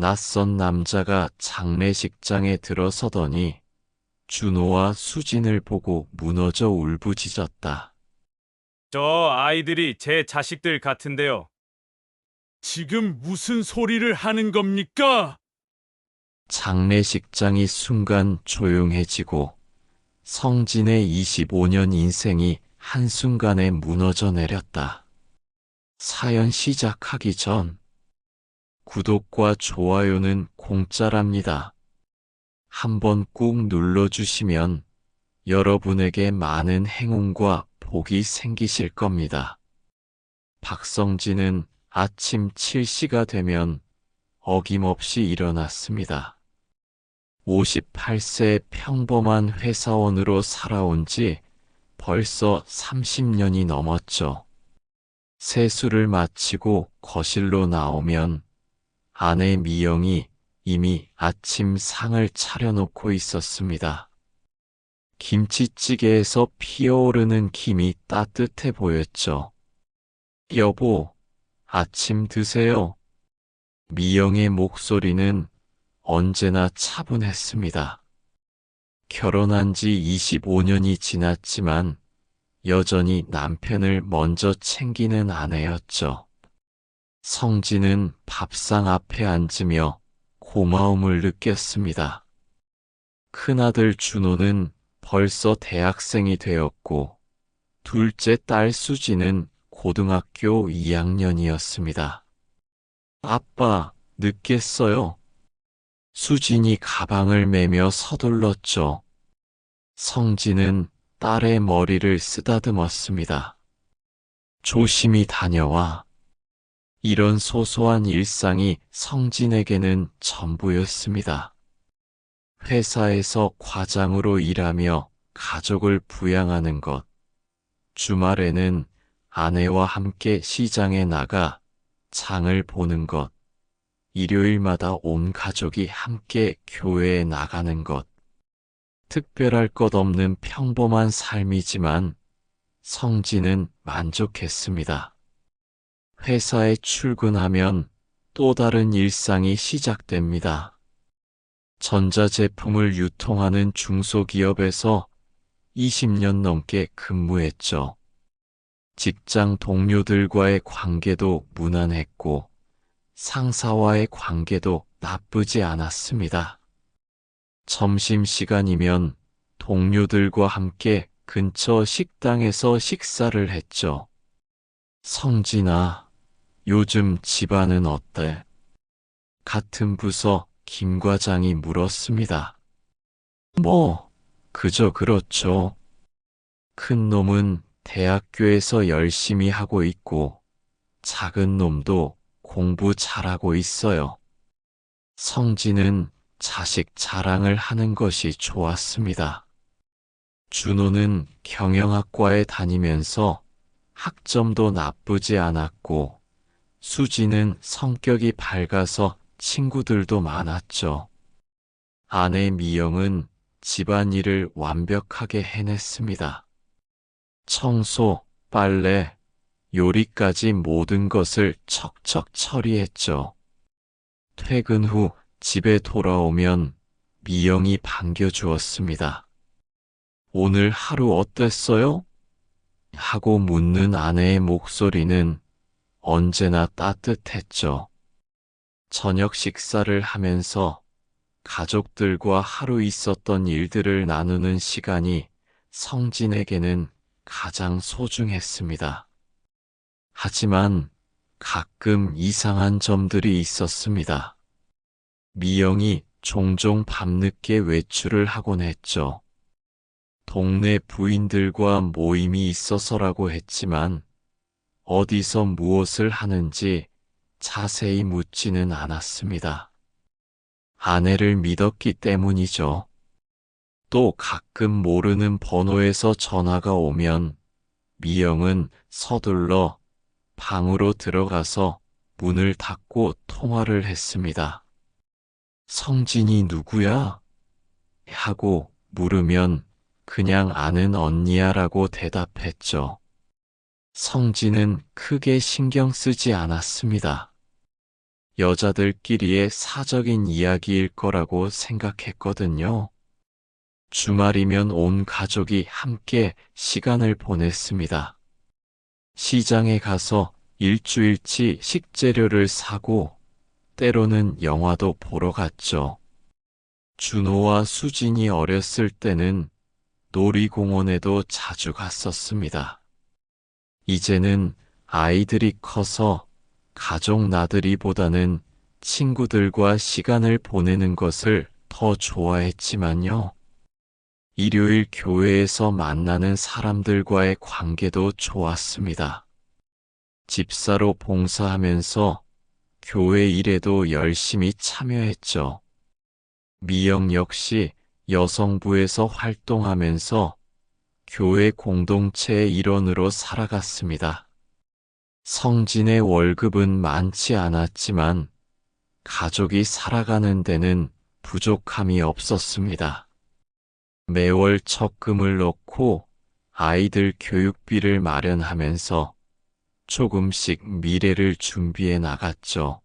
낯선 남자가 장례식장에 들어서더니 준호와 수진을 보고 무너져 울부짖었다. 저 아이들이 제 자식들 같은데요. 지금 무슨 소리를 하는 겁니까? 장례식장이 순간 조용해지고 성진의 25년 인생이 한순간에 무너져 내렸다. 사연 시작하기 전 구독과 좋아요는 공짜랍니다. 한번 꾹 눌러주시면 여러분에게 많은 행운과 복이 생기실 겁니다. 박성진은 아침 7시가 되면 어김없이 일어났습니다. 58세 평범한 회사원으로 살아온 지 벌써 30년이 넘었죠. 세수를 마치고 거실로 나오면 아내 미영이 이미 아침 상을 차려놓고 있었습니다. 김치찌개에서 피어오르는 김이 따뜻해 보였죠. 여보, 아침 드세요. 미영의 목소리는 언제나 차분했습니다. 결혼한 지 25년이 지났지만 여전히 남편을 먼저 챙기는 아내였죠. 성진은 밥상 앞에 앉으며 고마움을 느꼈습니다. 큰아들 준호는 벌써 대학생이 되었고 둘째 딸 수지는 고등학교 2학년이었습니다. 아빠, 늦겠어요? 수진이 가방을 메며 서둘렀죠. 성진은 딸의 머리를 쓰다듬었습니다. 조심히 다녀와. 이런 소소한 일상이 성진에게는 전부였습니다. 회사에서 과장으로 일하며 가족을 부양하는 것, 주말에는 아내와 함께 시장에 나가 장을 보는 것, 일요일마다 온 가족이 함께 교회에 나가는 것, 특별할 것 없는 평범한 삶이지만 성진은 만족했습니다. 회사에 출근하면 또 다른 일상이 시작됩니다. 전자제품을 유통하는 중소기업에서 20년 넘게 근무했죠. 직장 동료들과의 관계도 무난했고 상사와의 관계도 나쁘지 않았습니다. 점심시간이면 동료들과 함께 근처 식당에서 식사를 했죠. 성진아, 요즘 집안은 어때? 같은 부서 김 과장이 물었습니다. 그저 그렇죠. 큰 놈은 대학교에서 열심히 하고 있고, 작은 놈도 공부 잘하고 있어요. 성진은 자식 자랑을 하는 것이 좋았습니다. 준호는 경영학과에 다니면서 학점도 나쁘지 않았고, 수지는 성격이 밝아서 친구들도 많았죠. 아내 미영은 집안일을 완벽하게 해냈습니다. 청소, 빨래, 요리까지 모든 것을 척척 처리했죠. 퇴근 후 집에 돌아오면 미영이 반겨주었습니다. 오늘 하루 어땠어요? 하고 묻는 아내의 목소리는 언제나 따뜻했죠. 저녁 식사를 하면서 가족들과 하루 있었던 일들을 나누는 시간이 성진에게는 가장 소중했습니다. 하지만 가끔 이상한 점들이 있었습니다. 미영이 종종 밤늦게 외출을 하곤 했죠. 동네 부인들과 모임이 있어서라고 했지만 어디서 무엇을 하는지 자세히 묻지는 않았습니다. 아내를 믿었기 때문이죠. 또 가끔 모르는 번호에서 전화가 오면 미영은 서둘러 방으로 들어가서 문을 닫고 통화를 했습니다. 성진이 누구야? 하고 물으면 그냥 아는 언니야 라고 대답했죠. 성진은 크게 신경 쓰지 않았습니다. 여자들끼리의 사적인 이야기일 거라고 생각했거든요. 주말이면 온 가족이 함께 시간을 보냈습니다. 시장에 가서 일주일치 식재료를 사고 때로는 영화도 보러 갔죠. 준호와 수진이 어렸을 때는 놀이공원에도 자주 갔었습니다. 이제는 아이들이 커서 가족 나들이보다는 친구들과 시간을 보내는 것을 더 좋아했지만요. 일요일 교회에서 만나는 사람들과의 관계도 좋았습니다. 집사로 봉사하면서 교회 일에도 열심히 참여했죠. 미영 역시 여성부에서 활동하면서 교회 공동체의 일원으로 살아갔습니다. 성진의 월급은 많지 않았지만 가족이 살아가는 데는 부족함이 없었습니다. 매월 적금을 넣고 아이들 교육비를 마련하면서 조금씩 미래를 준비해 나갔죠.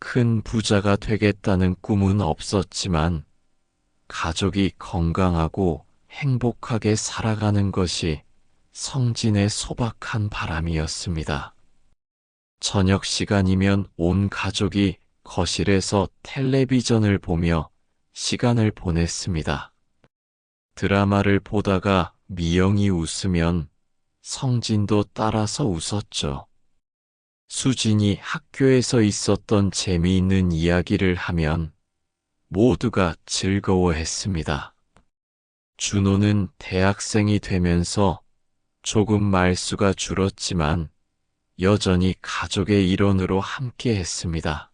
큰 부자가 되겠다는 꿈은 없었지만 가족이 건강하고 행복하게 살아가는 것이 성진의 소박한 바람이었습니다. 저녁 시간이면 온 가족이 거실에서 텔레비전을 보며 시간을 보냈습니다. 드라마를 보다가 미영이 웃으면 성진도 따라서 웃었죠. 수진이 학교에서 있었던 재미있는 이야기를 하면 모두가 즐거워했습니다. 준호는 대학생이 되면서 조금 말수가 줄었지만 여전히 가족의 일원으로 함께 했습니다.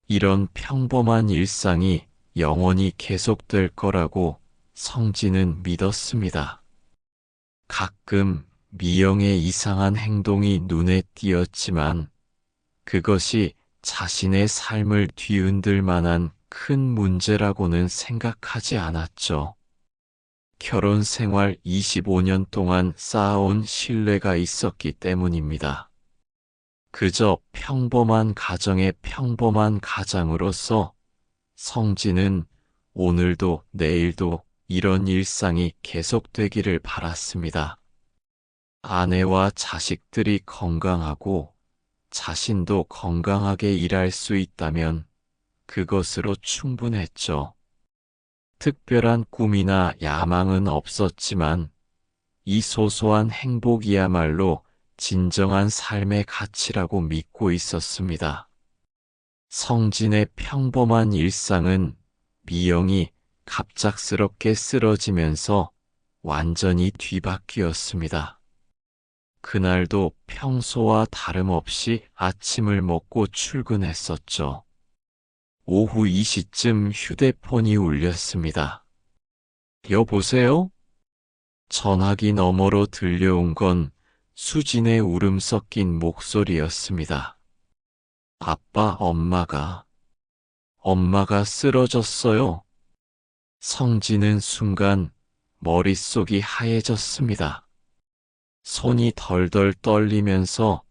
이런 평범한 일상이 영원히 계속될 거라고 성진은 믿었습니다. 가끔 미영의 이상한 행동이 눈에 띄었지만 그것이 자신의 삶을 뒤흔들 만한 큰 문제라고는 생각하지 않았죠. 결혼 생활 25년 동안 쌓아온 신뢰가 있었기 때문입니다. 그저 평범한 가정의 평범한 가장으로서 성진은 오늘도 내일도 이런 일상이 계속되기를 바랐습니다. 아내와 자식들이 건강하고 자신도 건강하게 일할 수 있다면 그것으로 충분했죠. 특별한 꿈이나 야망은 없었지만 이 소소한 행복이야말로 진정한 삶의 가치라고 믿고 있었습니다. 성진의 평범한 일상은 미영이 갑작스럽게 쓰러지면서 완전히 뒤바뀌었습니다. 그날도 평소와 다름없이 아침을 먹고 출근했었죠. 오후 2시쯤 휴대폰이 울렸습니다. 여보세요? 전화기 너머로 들려온 건 수진의 울음 섞인 목소리였습니다. 아빠, 엄마가 쓰러졌어요. 성진은 순간 머릿속이 하얘졌습니다. 손이 덜덜 떨리면서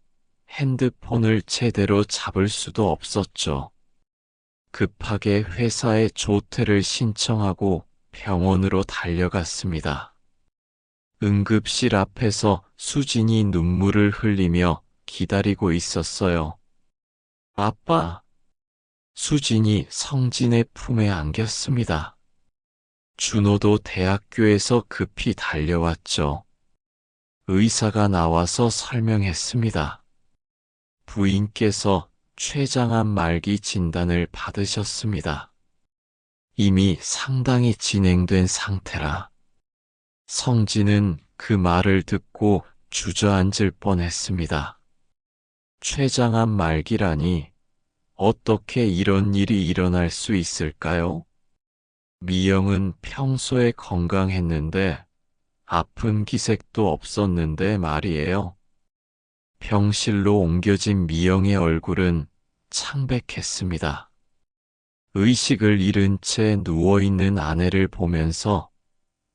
핸드폰을 제대로 잡을 수도 없었죠. 급하게 회사에 조퇴를 신청하고 병원으로 달려갔습니다. 응급실 앞에서 수진이 눈물을 흘리며 기다리고 있었어요. 아빠! 수진이 성진의 품에 안겼습니다. 준호도 대학교에서 급히 달려왔죠. 의사가 나와서 설명했습니다. 부인께서 췌장암 말기 진단을 받으셨습니다. 이미 상당히 진행된 상태라. 성진은 그 말을 듣고 주저앉을 뻔했습니다. 췌장암 말기라니 어떻게 이런 일이 일어날 수 있을까요? 미영은 평소에 건강했는데 아픈 기색도 없었는데 말이에요. 병실로 옮겨진 미영의 얼굴은 창백했습니다. 의식을 잃은 채 누워있는 아내를 보면서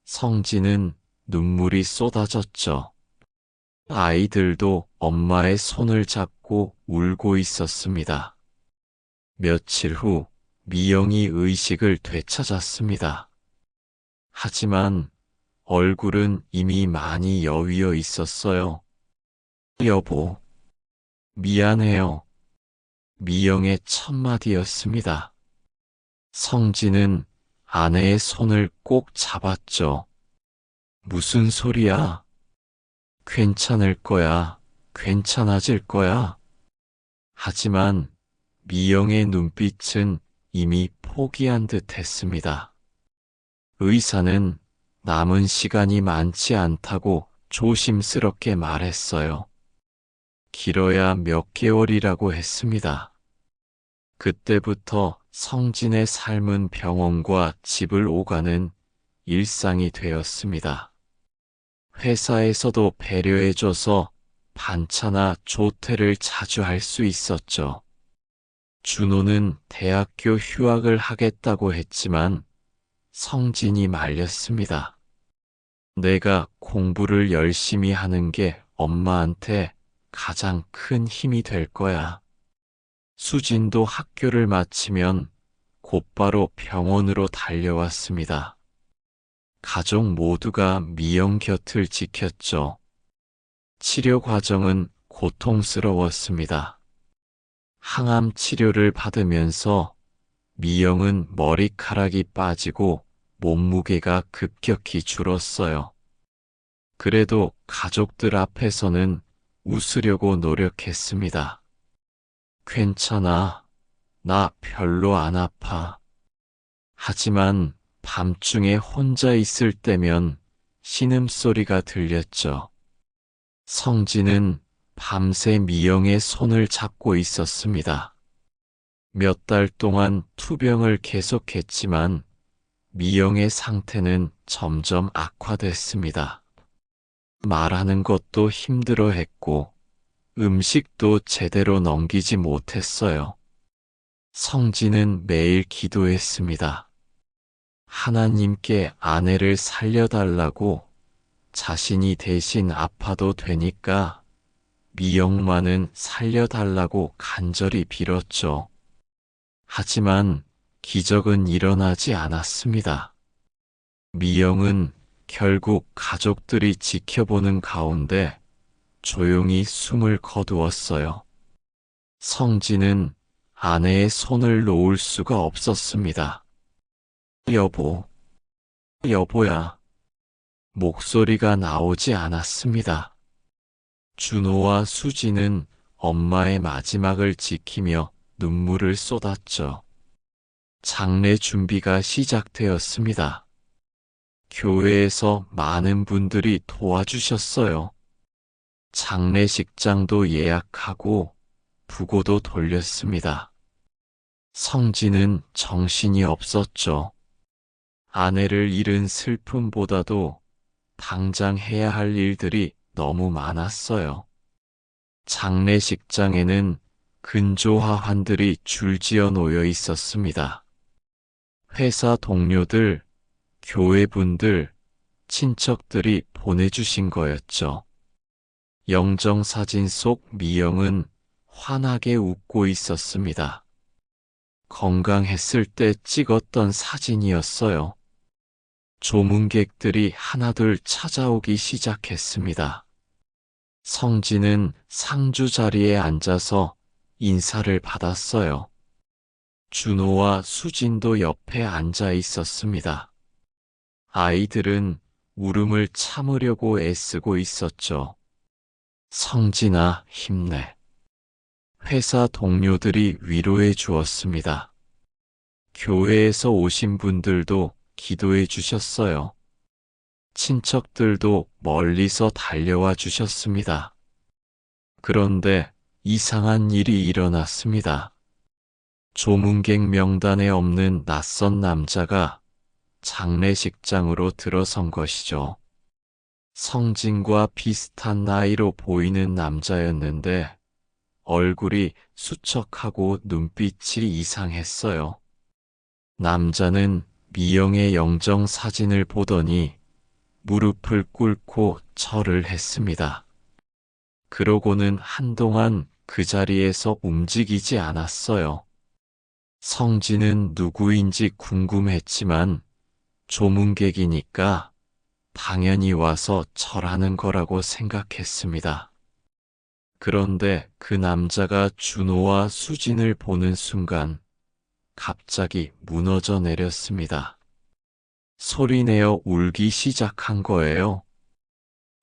성진은 눈물이 쏟아졌죠. 아이들도 엄마의 손을 잡고 울고 있었습니다. 며칠 후 미영이 의식을 되찾았습니다. 하지만 얼굴은 이미 많이 여위어 있었어요. 여보, 미안해요. 미영의 첫 마디였습니다. 성진은 아내의 손을 꼭 잡았죠. 무슨 소리야? 괜찮을 거야. 괜찮아질 거야. 하지만 미영의 눈빛은 이미 포기한 듯 했습니다. 의사는 남은 시간이 많지 않다고 조심스럽게 말했어요. 길어야 몇 개월이라고 했습니다. 그때부터 성진의 삶은 병원과 집을 오가는 일상이 되었습니다. 회사에서도 배려해줘서 반차나 조퇴를 자주 할 수 있었죠. 준호는 대학교 휴학을 하겠다고 했지만 성진이 말렸습니다. 내가 공부를 열심히 하는 게 엄마한테 가장 큰 힘이 될 거야. 수진도 학교를 마치면 곧바로 병원으로 달려왔습니다. 가족 모두가 미영 곁을 지켰죠. 치료 과정은 고통스러웠습니다. 항암 치료를 받으면서 미영은 머리카락이 빠지고 몸무게가 급격히 줄었어요. 그래도 가족들 앞에서는 웃으려고 노력했습니다. 괜찮아. 나 별로 안 아파. 하지만 밤중에 혼자 있을 때면 신음소리가 들렸죠. 성진은 밤새 미영의 손을 잡고 있었습니다. 몇 달 동안 투병을 계속했지만 미영의 상태는 점점 악화됐습니다. 말하는 것도 힘들어했고 음식도 제대로 넘기지 못했어요. 성진은 매일 기도했습니다. 하나님께 아내를 살려달라고, 자신이 대신 아파도 되니까 미영만은 살려달라고 간절히 빌었죠. 하지만 기적은 일어나지 않았습니다. 미영은 결국 가족들이 지켜보는 가운데 조용히 숨을 거두었어요. 성진은 아내의 손을 놓을 수가 없었습니다. 여보, 여보야. 목소리가 나오지 않았습니다. 준호와 수지는 엄마의 마지막을 지키며 눈물을 쏟았죠. 장례 준비가 시작되었습니다. 교회에서 많은 분들이 도와주셨어요. 장례식장도 예약하고 부고도 돌렸습니다. 성진은 정신이 없었죠. 아내를 잃은 슬픔보다도 당장 해야 할 일들이 너무 많았어요. 장례식장에는 근조화환들이 줄지어 놓여 있었습니다. 회사 동료들, 교회분들, 친척들이 보내주신 거였죠. 영정사진 속 미영은 환하게 웃고 있었습니다. 건강했을 때 찍었던 사진이었어요. 조문객들이 하나둘 찾아오기 시작했습니다. 성진은 상주 자리에 앉아서 인사를 받았어요. 준호와 수진도 옆에 앉아 있었습니다. 아이들은 울음을 참으려고 애쓰고 있었죠. 성진아, 힘내. 회사 동료들이 위로해 주었습니다. 교회에서 오신 분들도 기도해 주셨어요. 친척들도 멀리서 달려와 주셨습니다. 그런데 이상한 일이 일어났습니다. 조문객 명단에 없는 낯선 남자가 장례식장으로 들어선 것이죠. 성진과 비슷한 나이로 보이는 남자였는데 얼굴이 수척하고 눈빛이 이상했어요. 남자는 미영의 영정 사진을 보더니 무릎을 꿇고 절을 했습니다. 그러고는 한동안 그 자리에서 움직이지 않았어요. 성진은 누구인지 궁금했지만 조문객이니까 당연히 와서 절하는 거라고 생각했습니다. 그런데 그 남자가 준호와 수진을 보는 순간 갑자기 무너져 내렸습니다. 소리내어 울기 시작한 거예요.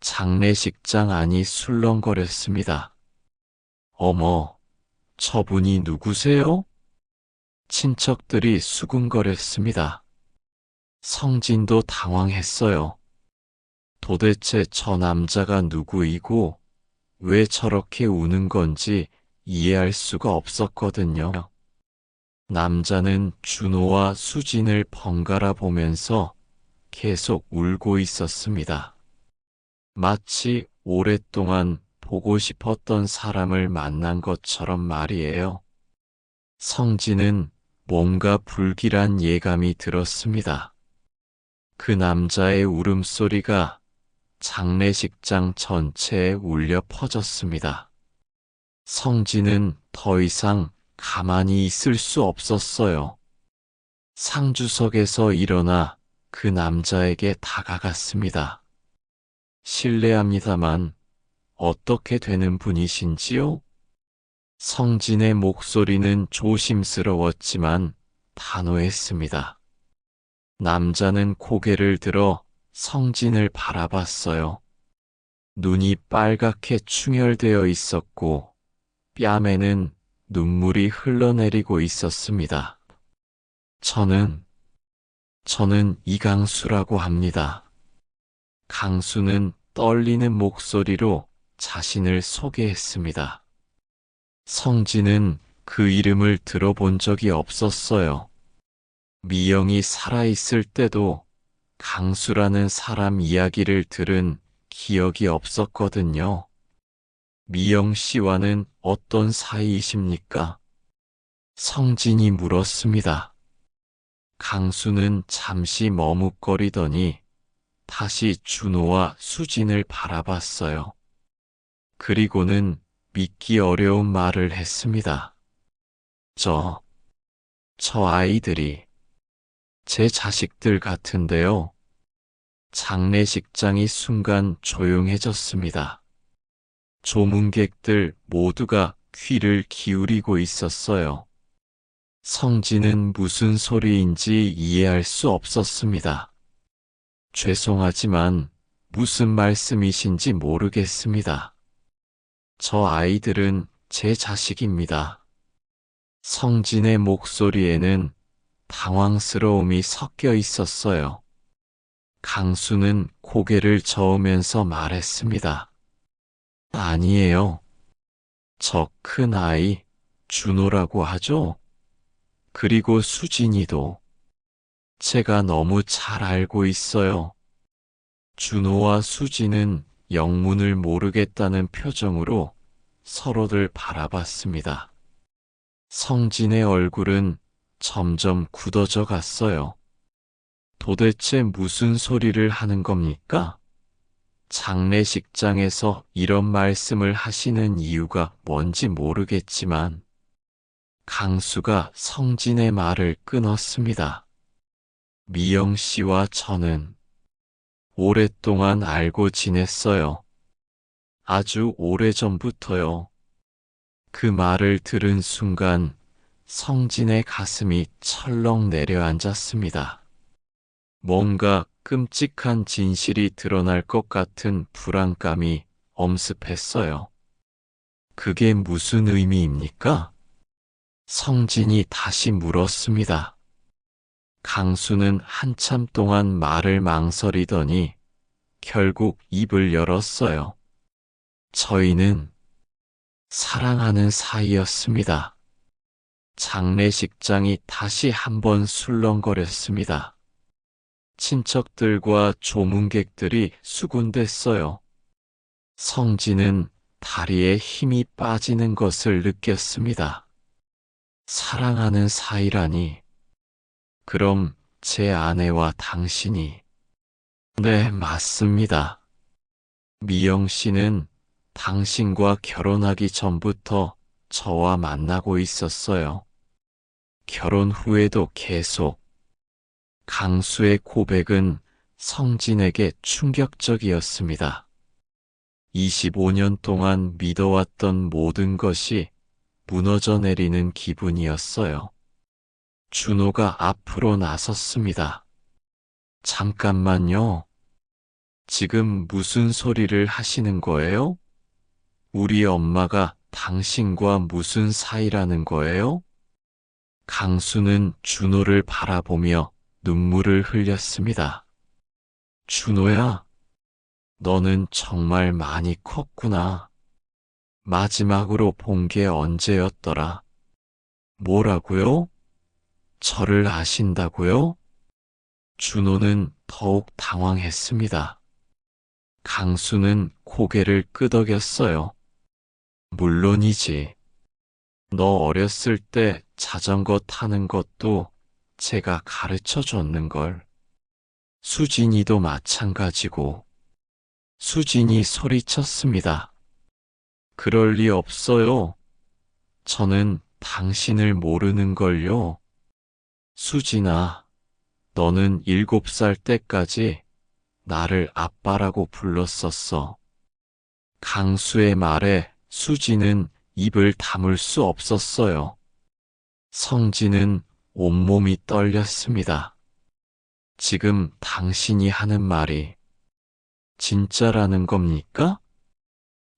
장례식장 안이 술렁거렸습니다. 어머, 저분이 누구세요? 친척들이 수군거렸습니다. 성진도 당황했어요. 도대체 저 남자가 누구이고 왜 저렇게 우는 건지 이해할 수가 없었거든요. 남자는 준호와 수진을 번갈아 보면서 계속 울고 있었습니다. 마치 오랫동안 보고 싶었던 사람을 만난 것처럼 말이에요. 성진은 뭔가 불길한 예감이 들었습니다. 그 남자의 울음소리가 장례식장 전체에 울려 퍼졌습니다. 성진은 더 이상 가만히 있을 수 없었어요. 상주석에서 일어나 그 남자에게 다가갔습니다. 실례합니다만 어떻게 되는 분이신지요? 성진의 목소리는 조심스러웠지만 단호했습니다. 남자는 고개를 들어 성진을 바라봤어요. 눈이 빨갛게 충혈되어 있었고 뺨에는 눈물이 흘러내리고 있었습니다. 저는 이강수라고 합니다. 강수는 떨리는 목소리로 자신을 소개했습니다. 성진은 그 이름을 들어본 적이 없었어요. 미영이 살아있을 때도 강수라는 사람 이야기를 들은 기억이 없었거든요. 미영 씨와는 어떤 사이이십니까? 성진이 물었습니다. 강수는 잠시 머뭇거리더니 다시 준호와 수진을 바라봤어요. 그리고는 믿기 어려운 말을 했습니다. 저 아이들이 제 자식들 같은데요. 장례식장이 순간 조용해졌습니다. 조문객들 모두가 귀를 기울이고 있었어요. 성진은 무슨 소리인지 이해할 수 없었습니다. 죄송하지만 무슨 말씀이신지 모르겠습니다. 저 아이들은 제 자식입니다. 성진의 목소리에는 당황스러움이 섞여 있었어요. 강수는 고개를 저으면서 말했습니다. 아니에요. 저 큰 아이, 준호라고 하죠? 그리고 수진이도. 제가 너무 잘 알고 있어요. 준호와 수진은 영문을 모르겠다는 표정으로 서로를 바라봤습니다. 성진의 얼굴은 점점 굳어져 갔어요. 도대체 무슨 소리를 하는 겁니까? 장례식장에서 이런 말씀을 하시는 이유가 뭔지 모르겠지만 강수가 성진의 말을 끊었습니다. 미영 씨와 저는 오랫동안 알고 지냈어요. 아주 오래전부터요. 그 말을 들은 순간 성진의 가슴이 철렁 내려앉았습니다. 뭔가 끔찍한 진실이 드러날 것 같은 불안감이 엄습했어요. 그게 무슨 의미입니까? 성진이 다시 물었습니다. 강수는 한참 동안 말을 망설이더니 결국 입을 열었어요. 저희는 사랑하는 사이였습니다. 장례식장이 다시 한번 술렁거렸습니다. 친척들과 조문객들이 수군댔어요. 성진은 다리에 힘이 빠지는 것을 느꼈습니다. 사랑하는 사이라니. 그럼 제 아내와 당신이. 네, 맞습니다. 미영 씨는 당신과 결혼하기 전부터 저와 만나고 있었어요. 결혼 후에도 계속. 강수의 고백은 성진에게 충격적이었습니다. 25년 동안 믿어왔던 모든 것이 무너져 내리는 기분이었어요. 준호가 앞으로 나섰습니다. 잠깐만요. 지금 무슨 소리를 하시는 거예요? 우리 엄마가 당신과 무슨 사이라는 거예요? 강수는 준호를 바라보며 눈물을 흘렸습니다. 준호야, 너는 정말 많이 컸구나. 마지막으로 본 게 언제였더라? 뭐라고요? 저를 아신다고요? 준호는 더욱 당황했습니다. 강수는 고개를 끄덕였어요. 물론이지. 너 어렸을 때 자전거 타는 것도 제가 가르쳐 줬는걸. 수진이도 마찬가지고. 수진이 소리쳤습니다. 그럴 리 없어요. 저는 당신을 모르는걸요. 수진아, 너는 7살 때까지 나를 아빠라고 불렀었어. 강수의 말에 수진은 입을 다물 수 없었어요. 성진은 온몸이 떨렸습니다. 지금 당신이 하는 말이 진짜라는 겁니까?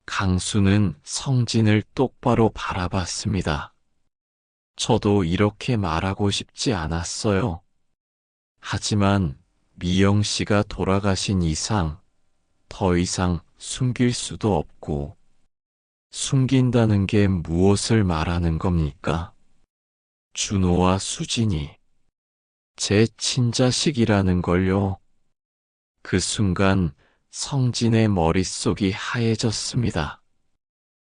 강수는 성진을 똑바로 바라봤습니다. 저도 이렇게 말하고 싶지 않았어요. 하지만 미영 씨가 돌아가신 이상 더 이상 숨길 수도 없고, 숨긴다는 게 무엇을 말하는 겁니까? 준호와 수진이 제 친자식이라는 걸요. 그 순간 성진의 머릿속이 하얘졌습니다.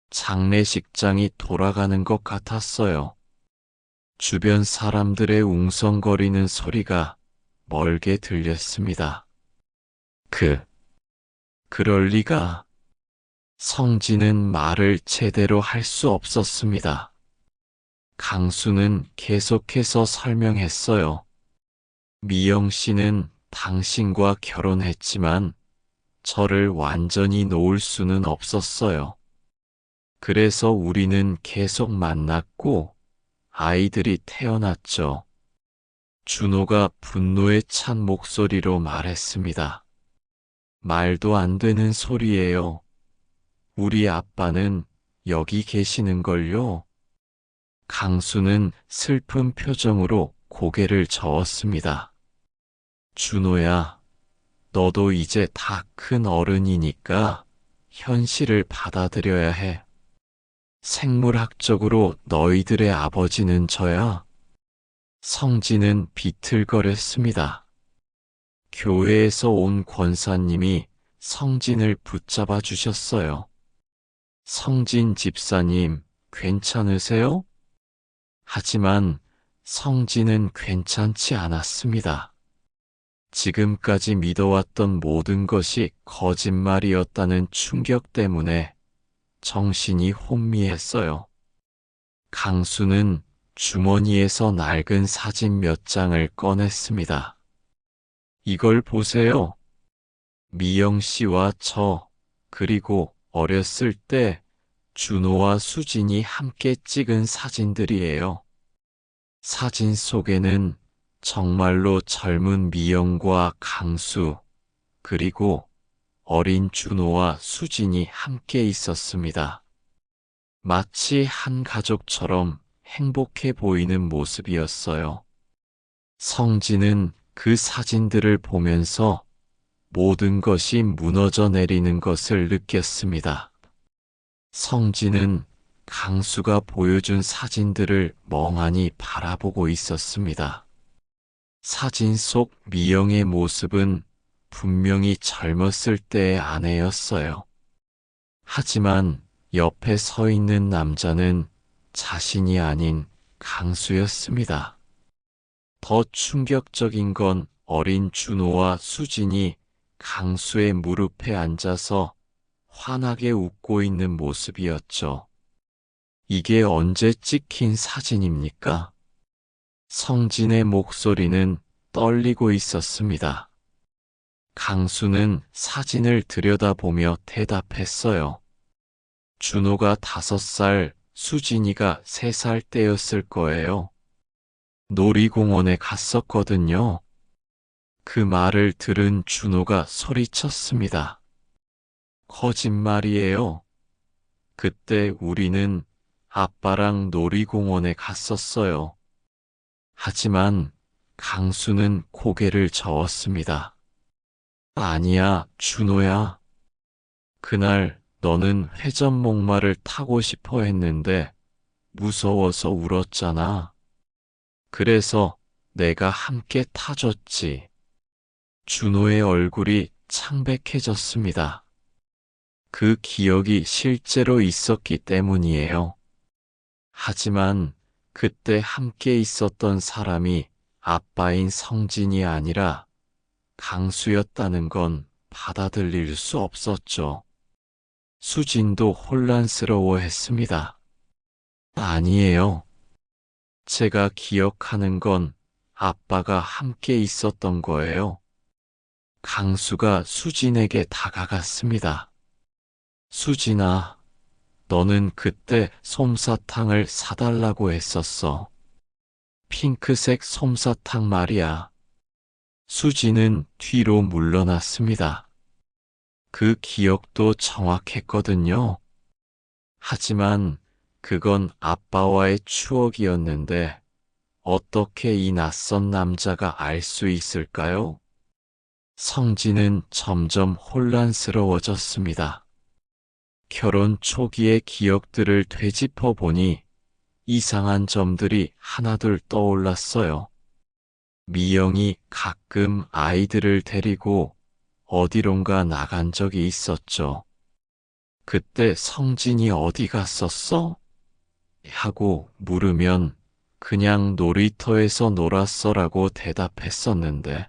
장례식장이 돌아가는 것 같았어요. 주변 사람들의 웅성거리는 소리가 멀게 들렸습니다. 그럴 리가. 성진은 말을 제대로 할 수 없었습니다. 강수는 계속해서 설명했어요. 미영 씨는 당신과 결혼했지만 저를 완전히 놓을 수는 없었어요. 그래서 우리는 계속 만났고 아이들이 태어났죠. 준호가 분노에 찬 목소리로 말했습니다. 말도 안 되는 소리예요. 우리 아빠는 여기 계시는걸요. 강수는 슬픈 표정으로 고개를 저었습니다. 준호야, 너도 이제 다 큰 어른이니까 현실을 받아들여야 해. 생물학적으로 너희들의 아버지는 저야. 성진은 비틀거렸습니다. 교회에서 온 권사님이 성진을 붙잡아 주셨어요. 성진 집사님, 괜찮으세요? 하지만 성진은 괜찮지 않았습니다. 지금까지 믿어왔던 모든 것이 거짓말이었다는 충격 때문에 정신이 혼미했어요. 강수는 주머니에서 낡은 사진 몇 장을 꺼냈습니다. 이걸 보세요. 미영 씨와 저, 그리고 어렸을 때 준호와 수진이 함께 찍은 사진들이에요. 사진 속에는 정말로 젊은 미영과 강수, 그리고 어린 준호와 수진이 함께 있었습니다. 마치 한 가족처럼 행복해 보이는 모습이었어요. 성진은 그 사진들을 보면서 모든 것이 무너져 내리는 것을 느꼈습니다. 성진은 강수가 보여준 사진들을 멍하니 바라보고 있었습니다. 사진 속 미영의 모습은 분명히 젊었을 때의 아내였어요. 하지만 옆에 서 있는 남자는 자신이 아닌 강수였습니다. 더 충격적인 건 어린 준호와 수진이 강수의 무릎에 앉아서 환하게 웃고 있는 모습이었죠. 이게 언제 찍힌 사진입니까? 성진의 목소리는 떨리고 있었습니다. 강수는 사진을 들여다보며 대답했어요. 준호가 5살, 수진이가 3살 때였을 거예요. 놀이공원에 갔었거든요. 그 말을 들은 준호가 소리쳤습니다. 거짓말이에요. 그때 우리는 아빠랑 놀이공원에 갔었어요. 하지만 강수는 고개를 저었습니다. 아니야, 준호야. 그날 너는 회전 목마를 타고 싶어 했는데 무서워서 울었잖아. 그래서 내가 함께 타줬지. 준호의 얼굴이 창백해졌습니다. 그 기억이 실제로 있었기 때문이에요. 하지만 그때 함께 있었던 사람이 아빠인 성진이 아니라 강수였다는 건 받아들일 수 없었죠. 수진도 혼란스러워했습니다. 아니에요. 제가 기억하는 건 아빠가 함께 있었던 거예요. 강수가 수진에게 다가갔습니다. 수진아, 너는 그때 솜사탕을 사달라고 했었어. 핑크색 솜사탕 말이야. 수진은 뒤로 물러났습니다. 그 기억도 정확했거든요. 하지만 그건 아빠와의 추억이었는데 어떻게 이 낯선 남자가 알 수 있을까요? 성진은 점점 혼란스러워졌습니다. 결혼 초기의 기억들을 되짚어 보니 이상한 점들이 하나둘 떠올랐어요. 미영이 가끔 아이들을 데리고 어디론가 나간 적이 있었죠. 그때 성진이 어디 갔었어? 하고 물으면 그냥 놀이터에서 놀았어라고 대답했었는데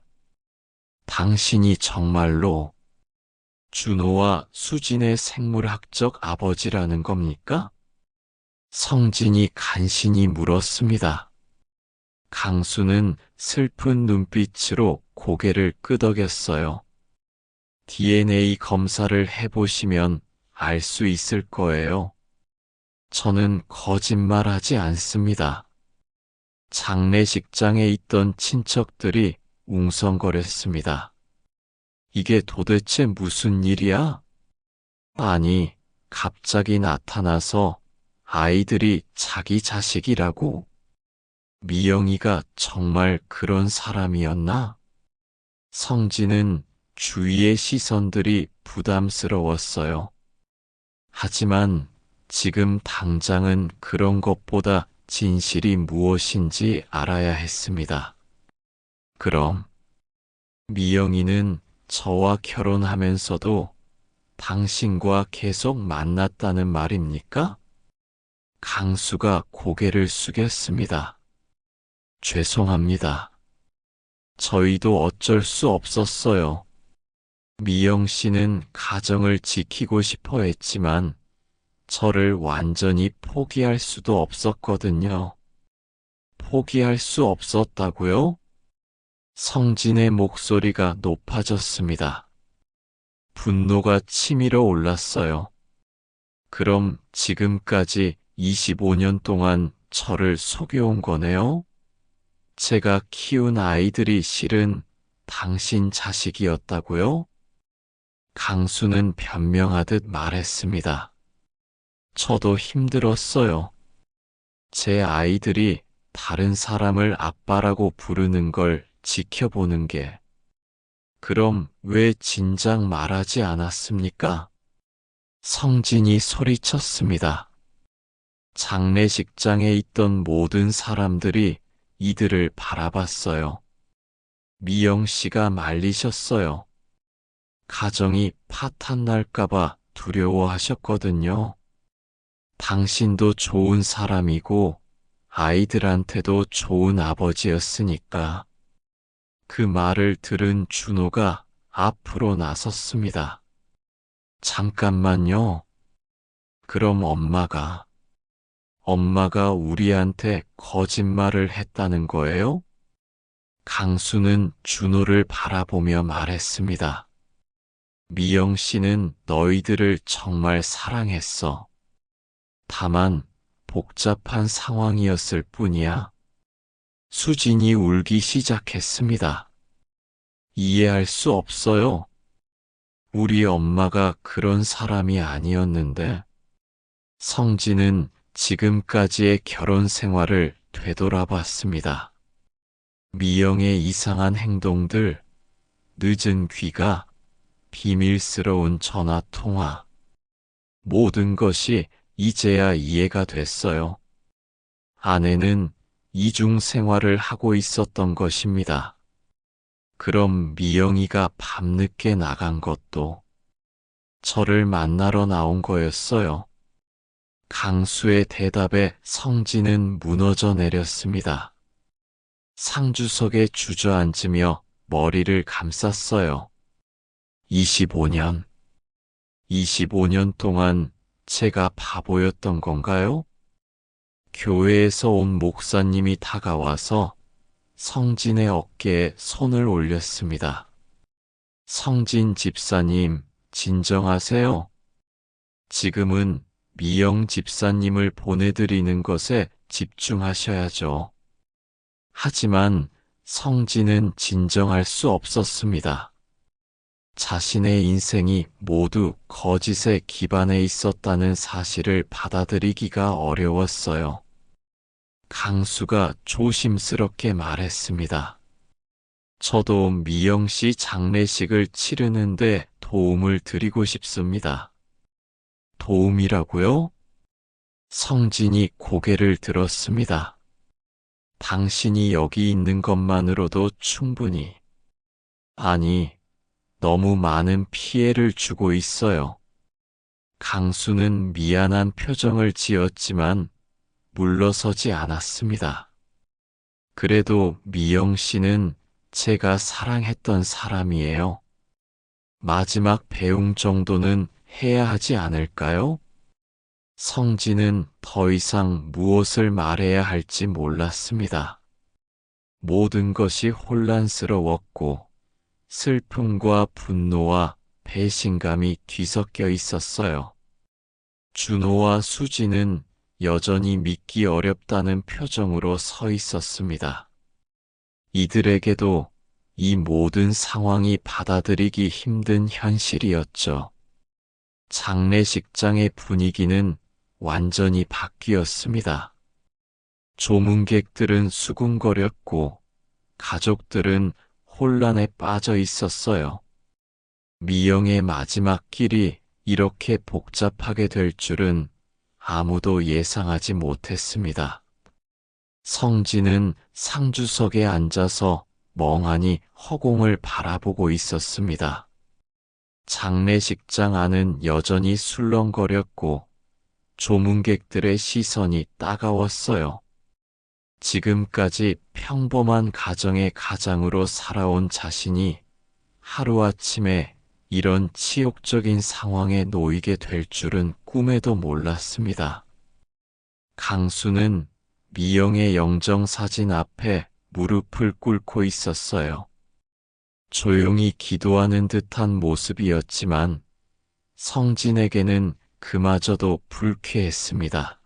당신이 정말로 준호와 수진의 생물학적 아버지라는 겁니까? 성진이 간신히 물었습니다. 강수는 슬픈 눈빛으로 고개를 끄덕였어요. DNA 검사를 해보시면 알 수 있을 거예요. 저는 거짓말하지 않습니다. 장례식장에 있던 친척들이 웅성거렸습니다. 이게 도대체 무슨 일이야? 아니, 갑자기 나타나서 아이들이 자기 자식이라고? 미영이가 정말 그런 사람이었나? 성진은 주위의 시선들이 부담스러웠어요. 하지만 지금 당장은 그런 것보다 진실이 무엇인지 알아야 했습니다. 그럼 미영이는 저와 결혼하면서도 당신과 계속 만났다는 말입니까? 강수가 고개를 숙였습니다. 죄송합니다. 저희도 어쩔 수 없었어요. 미영 씨는 가정을 지키고 싶어 했지만 저를 완전히 포기할 수도 없었거든요. 포기할 수 없었다고요? 성진의 목소리가 높아졌습니다. 분노가 치밀어 올랐어요. 그럼 지금까지 25년 동안 저를 속여온 거네요? 제가 키운 아이들이 실은 당신 자식이었다고요? 강수는 변명하듯 말했습니다. 저도 힘들었어요. 제 아이들이 다른 사람을 아빠라고 부르는 걸 지켜보는 게. 그럼 왜 진작 말하지 않았습니까? 성진이 소리쳤습니다. 장례식장에 있던 모든 사람들이 이들을 바라봤어요. 미영 씨가 말리셨어요. 가정이 파탄 날까봐 두려워하셨거든요. 당신도 좋은 사람이고 아이들한테도 좋은 아버지였으니까. 그 말을 들은 준호가 앞으로 나섰습니다. 잠깐만요. 그럼 엄마가 우리한테 거짓말을 했다는 거예요? 강수는 준호를 바라보며 말했습니다. 미영 씨는 너희들을 정말 사랑했어. 다만 복잡한 상황이었을 뿐이야. 수진이 울기 시작했습니다. 이해할 수 없어요. 우리 엄마가 그런 사람이 아니었는데. 성진은 지금까지의 결혼 생활을 되돌아봤습니다. 미영의 이상한 행동들, 늦은 귀가, 비밀스러운 전화 통화. 모든 것이 이제야 이해가 됐어요. 아내는 이중 생활을 하고 있었던 것입니다. 그럼 미영이가 밤늦게 나간 것도 저를 만나러 나온 거였어요. 강수의 대답에 성진은 무너져 내렸습니다. 상주석에 주저앉으며 머리를 감쌌어요. 25년 동안 제가 바보였던 건가요? 교회에서 온 목사님이 다가와서 성진의 어깨에 손을 올렸습니다. 성진 집사님, 진정하세요. 지금은 미영 집사님을 보내드리는 것에 집중하셔야죠. 하지만 성진은 진정할 수 없었습니다. 자신의 인생이 모두 거짓에 기반해 있었다는 사실을 받아들이기가 어려웠어요. 강수가 조심스럽게 말했습니다. 저도 미영 씨 장례식을 치르는데 도움을 드리고 싶습니다. 도움이라고요? 성진이 고개를 들었습니다. 당신이 여기 있는 것만으로도 충분히. 아니, 너무 많은 피해를 주고 있어요. 강수는 미안한 표정을 지었지만 물러서지 않았습니다. 그래도 미영 씨는 제가 사랑했던 사람이에요. 마지막 배웅 정도는 해야 하지 않을까요? 성진은 더 이상 무엇을 말해야 할지 몰랐습니다. 모든 것이 혼란스러웠고 슬픔과 분노와 배신감이 뒤섞여 있었어요. 준호와 수진은 여전히 믿기 어렵다는 표정으로 서 있었습니다. 이들에게도 이 모든 상황이 받아들이기 힘든 현실이었죠. 장례식장의 분위기는 완전히 바뀌었습니다. 조문객들은 수군거렸고 가족들은 혼란에 빠져 있었어요. 미영의 마지막 길이 이렇게 복잡하게 될 줄은 아무도 예상하지 못했습니다. 성진은 상주석에 앉아서 멍하니 허공을 바라보고 있었습니다. 장례식장 안은 여전히 술렁거렸고 조문객들의 시선이 따가웠어요. 지금까지 평범한 가정의 가장으로 살아온 자신이 하루아침에 이런 치욕적인 상황에 놓이게 될 줄은 꿈에도 몰랐습니다. 강수는 미영의 영정사진 앞에 무릎을 꿇고 있었어요. 조용히 기도하는 듯한 모습이었지만 성진에게는 그마저도 불쾌했습니다.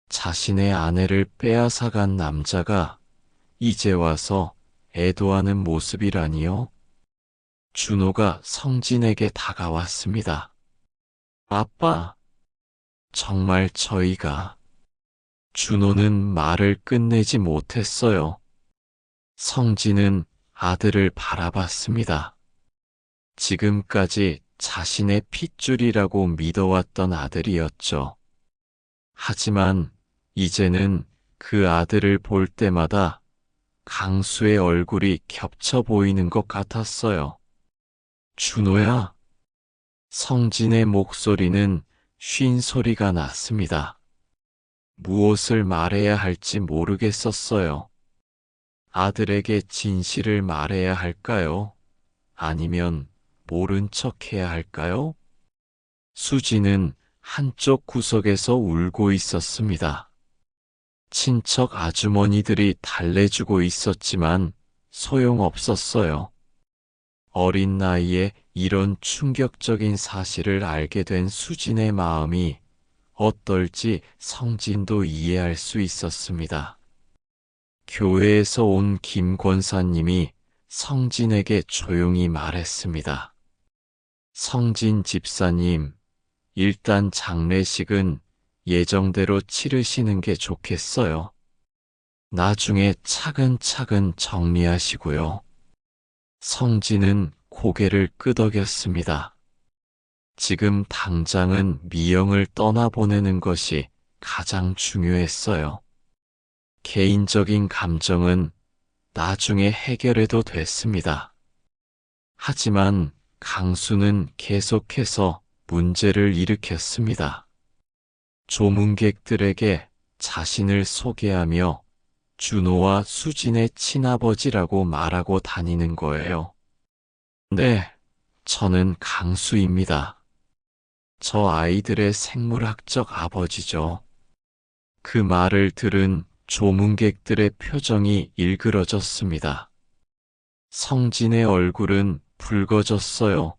자신의 아내를 빼앗아간 남자가 이제 와서 애도하는 모습이라니요? 준호가 성진에게 다가왔습니다. 아빠, 정말 저희가... 준호는 말을 끝내지 못했어요. 성진은 아들을 바라봤습니다. 지금까지 자신의 핏줄이라고 믿어왔던 아들이었죠. 하지만 이제는 그 아들을 볼 때마다 강수의 얼굴이 겹쳐 보이는 것 같았어요. 준호야. 성진의 목소리는 쉰 소리가 났습니다. 무엇을 말해야 할지 모르겠었어요. 아들에게 진실을 말해야 할까요? 아니면 모른 척 해야 할까요? 수지는 한쪽 구석에서 울고 있었습니다. 친척 아주머니들이 달래주고 있었지만 소용없었어요. 어린 나이에 이런 충격적인 사실을 알게 된 수진의 마음이 어떨지 성진도 이해할 수 있었습니다. 교회에서 온 김 권사님이 성진에게 조용히 말했습니다. 성진 집사님, 일단 장례식은 예정대로 치르시는 게 좋겠어요. 나중에 차근차근 정리하시고요. 성진은 고개를 끄덕였습니다. 지금 당장은 미영을 떠나보내는 것이 가장 중요했어요. 개인적인 감정은 나중에 해결해도 됐습니다. 하지만 강수는 계속해서 문제를 일으켰습니다. 조문객들에게 자신을 소개하며 준호와 수진의 친아버지라고 말하고 다니는 거예요. 네, 저는 강수입니다. 저 아이들의 생물학적 아버지죠. 그 말을 들은 조문객들의 표정이 일그러졌습니다. 성진의 얼굴은 붉어졌어요.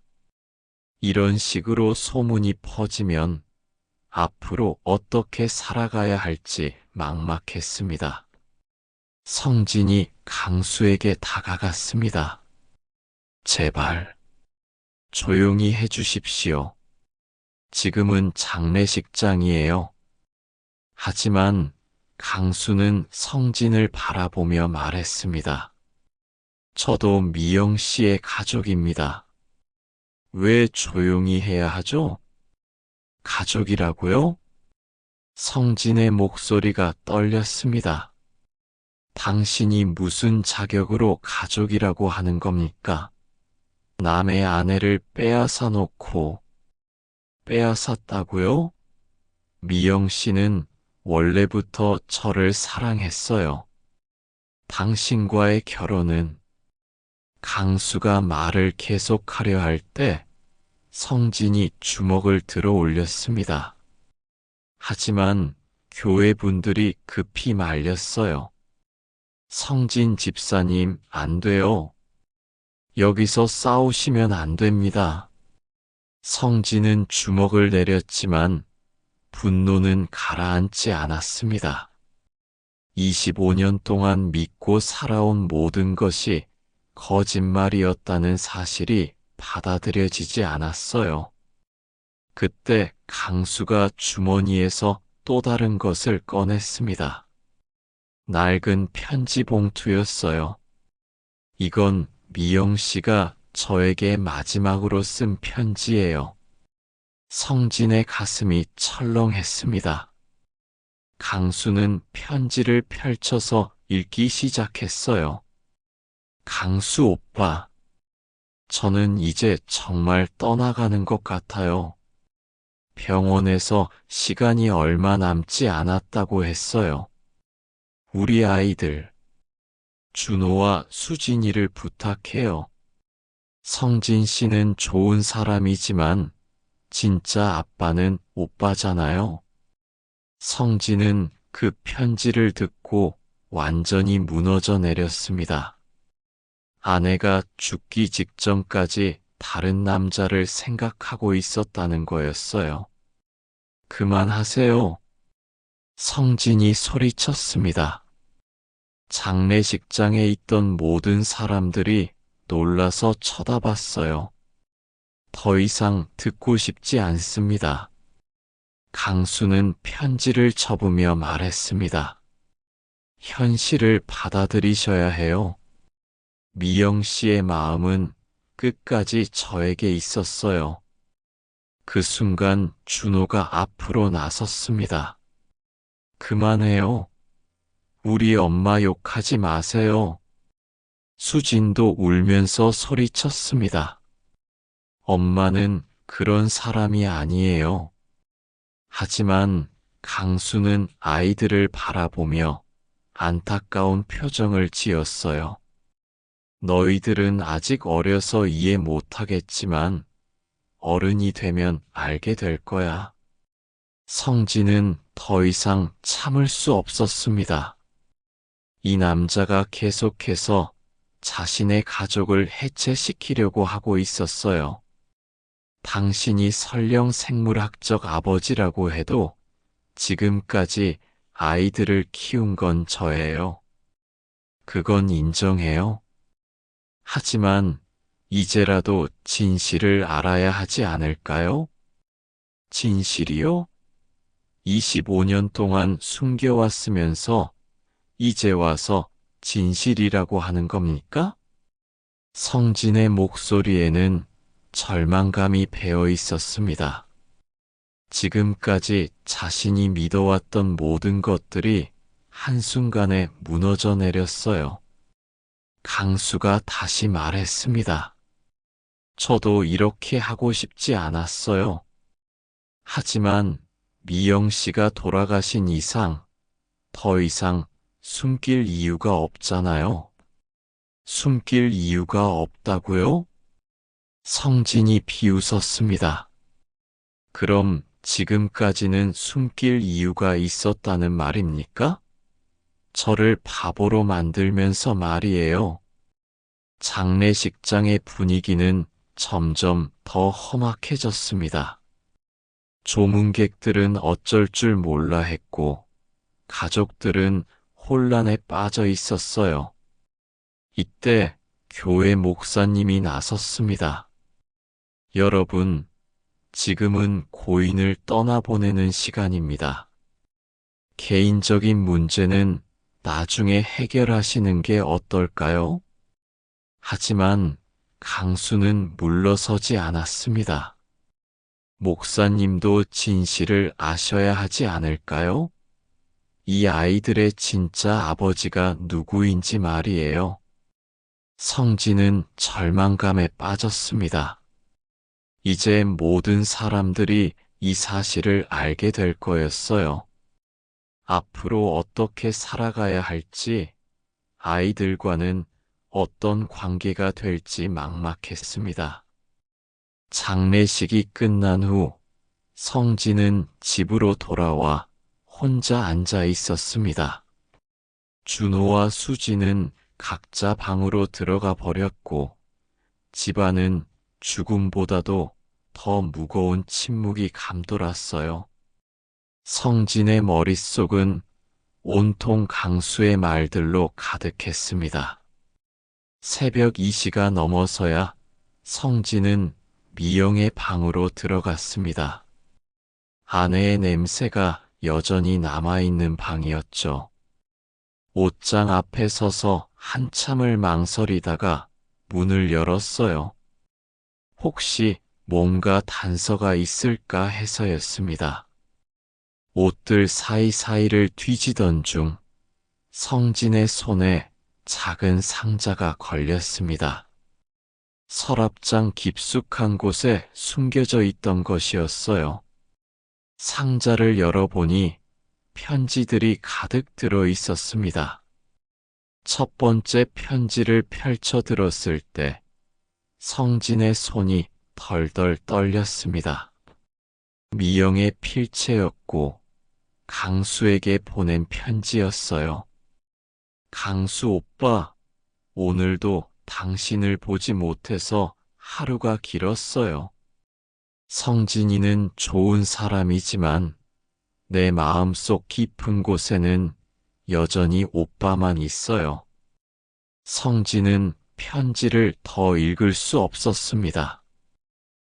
이런 식으로 소문이 퍼지면 앞으로 어떻게 살아가야 할지 막막했습니다. 성진이 강수에게 다가갔습니다. 제발, 조용히 해주십시오. 지금은 장례식장이에요. 하지만 강수는 성진을 바라보며 말했습니다. 저도 미영 씨의 가족입니다. 왜 조용히 해야 하죠? 가족이라고요? 성진의 목소리가 떨렸습니다. 당신이 무슨 자격으로 가족이라고 하는 겁니까? 남의 아내를 빼앗아 놓고 빼앗았다고요? 미영 씨는 원래부터 저를 사랑했어요. 당신과의 결혼은 강수가 말을 계속하려 할 때 성진이 주먹을 들어 올렸습니다. 하지만 교회 분들이 급히 말렸어요. 성진 집사님, 안 돼요. 여기서 싸우시면 안 됩니다. 성진은 주먹을 내렸지만 분노는 가라앉지 않았습니다. 25년 동안 믿고 살아온 모든 것이 거짓말이었다는 사실이 받아들여지지 않았어요. 그때 강수가 주머니에서 또 다른 것을 꺼냈습니다. 낡은 편지 봉투였어요. 이건 미영 씨가 저에게 마지막으로 쓴 편지예요. 성진의 가슴이 철렁했습니다. 강수는 편지를 펼쳐서 읽기 시작했어요. 강수 오빠, 저는 이제 정말 떠나가는 것 같아요. 병원에서 시간이 얼마 남지 않았다고 했어요. 우리 아이들, 준호와 수진이를 부탁해요. 성진 씨는 좋은 사람이지만 진짜 아빠는 오빠잖아요. 성진은 그 편지를 듣고 완전히 무너져 내렸습니다. 아내가 죽기 직전까지 다른 남자를 생각하고 있었다는 거였어요. 그만하세요. 성진이 소리쳤습니다. 장례식장에 있던 모든 사람들이 놀라서 쳐다봤어요. 더 이상 듣고 싶지 않습니다. 강수는 편지를 접으며 말했습니다. 현실을 받아들이셔야 해요. 미영 씨의 마음은 끝까지 저에게 있었어요. 그 순간 준호가 앞으로 나섰습니다. 그만해요. 우리 엄마 욕하지 마세요. 수진도 울면서 소리쳤습니다. 엄마는 그런 사람이 아니에요. 하지만 강수는 아이들을 바라보며 안타까운 표정을 지었어요. 너희들은 아직 어려서 이해 못하겠지만 어른이 되면 알게 될 거야. 성진은 더 이상 참을 수 없었습니다. 이 남자가 계속해서 자신의 가족을 해체시키려고 하고 있었어요. 당신이 설령 생물학적 아버지라고 해도 지금까지 아이들을 키운 건 저예요. 그건 인정해요. 하지만 이제라도 진실을 알아야 하지 않을까요? 진실이요? 25년 동안 숨겨왔으면서 이제 와서 진실이라고 하는 겁니까? 성진의 목소리에는 절망감이 배어 있었습니다. 지금까지 자신이 믿어왔던 모든 것들이 한순간에 무너져 내렸어요. 강수가 다시 말했습니다. 저도 이렇게 하고 싶지 않았어요. 하지만 미영 씨가 돌아가신 이상 더 이상 숨길 이유가 없잖아요. 숨길 이유가 없다고요? 성진이 비웃었습니다. 그럼 지금까지는 숨길 이유가 있었다는 말입니까? 저를 바보로 만들면서 말이에요. 장례식장의 분위기는 점점 더 험악해졌습니다. 조문객들은 어쩔 줄 몰라 했고, 가족들은 혼란에 빠져 있었어요. 이때 교회 목사님이 나섰습니다. 여러분, 지금은 고인을 떠나보내는 시간입니다. 개인적인 문제는 나중에 해결하시는 게 어떨까요? 하지만 강수는 물러서지 않았습니다. 목사님도 진실을 아셔야 하지 않을까요? 이 아이들의 진짜 아버지가 누구인지 말이에요. 성진은 절망감에 빠졌습니다. 이제 모든 사람들이 이 사실을 알게 될 거였어요. 앞으로 어떻게 살아가야 할지, 아이들과는 어떤 관계가 될지 막막했습니다. 장례식이 끝난 후 성진은 집으로 돌아와 혼자 앉아 있었습니다. 준호와 수지는 각자 방으로 들어가 버렸고 집안은 죽음보다도 더 무거운 침묵이 감돌았어요. 성진의 머릿속은 온통 강수의 말들로 가득했습니다. 새벽 2시가 넘어서야 성진은 미영의 방으로 들어갔습니다. 아내의 냄새가 여전히 남아있는 방이었죠. 옷장 앞에 서서 한참을 망설이다가 문을 열었어요. 혹시 뭔가 단서가 있을까 해서였습니다. 옷들 사이사이를 뒤지던 중 성진의 손에 작은 상자가 걸렸습니다. 서랍장 깊숙한 곳에 숨겨져 있던 것이었어요. 상자를 열어보니 편지들이 가득 들어 있었습니다. 첫 번째 편지를 펼쳐 들었을 때 성진의 손이 덜덜 떨렸습니다. 미영의 필체였고 강수에게 보낸 편지였어요. 강수 오빠, 오늘도 당신을 보지 못해서 하루가 길었어요. 성진이는 좋은 사람이지만 내 마음속 깊은 곳에는 여전히 오빠만 있어요. 성진은 편지를 더 읽을 수 없었습니다.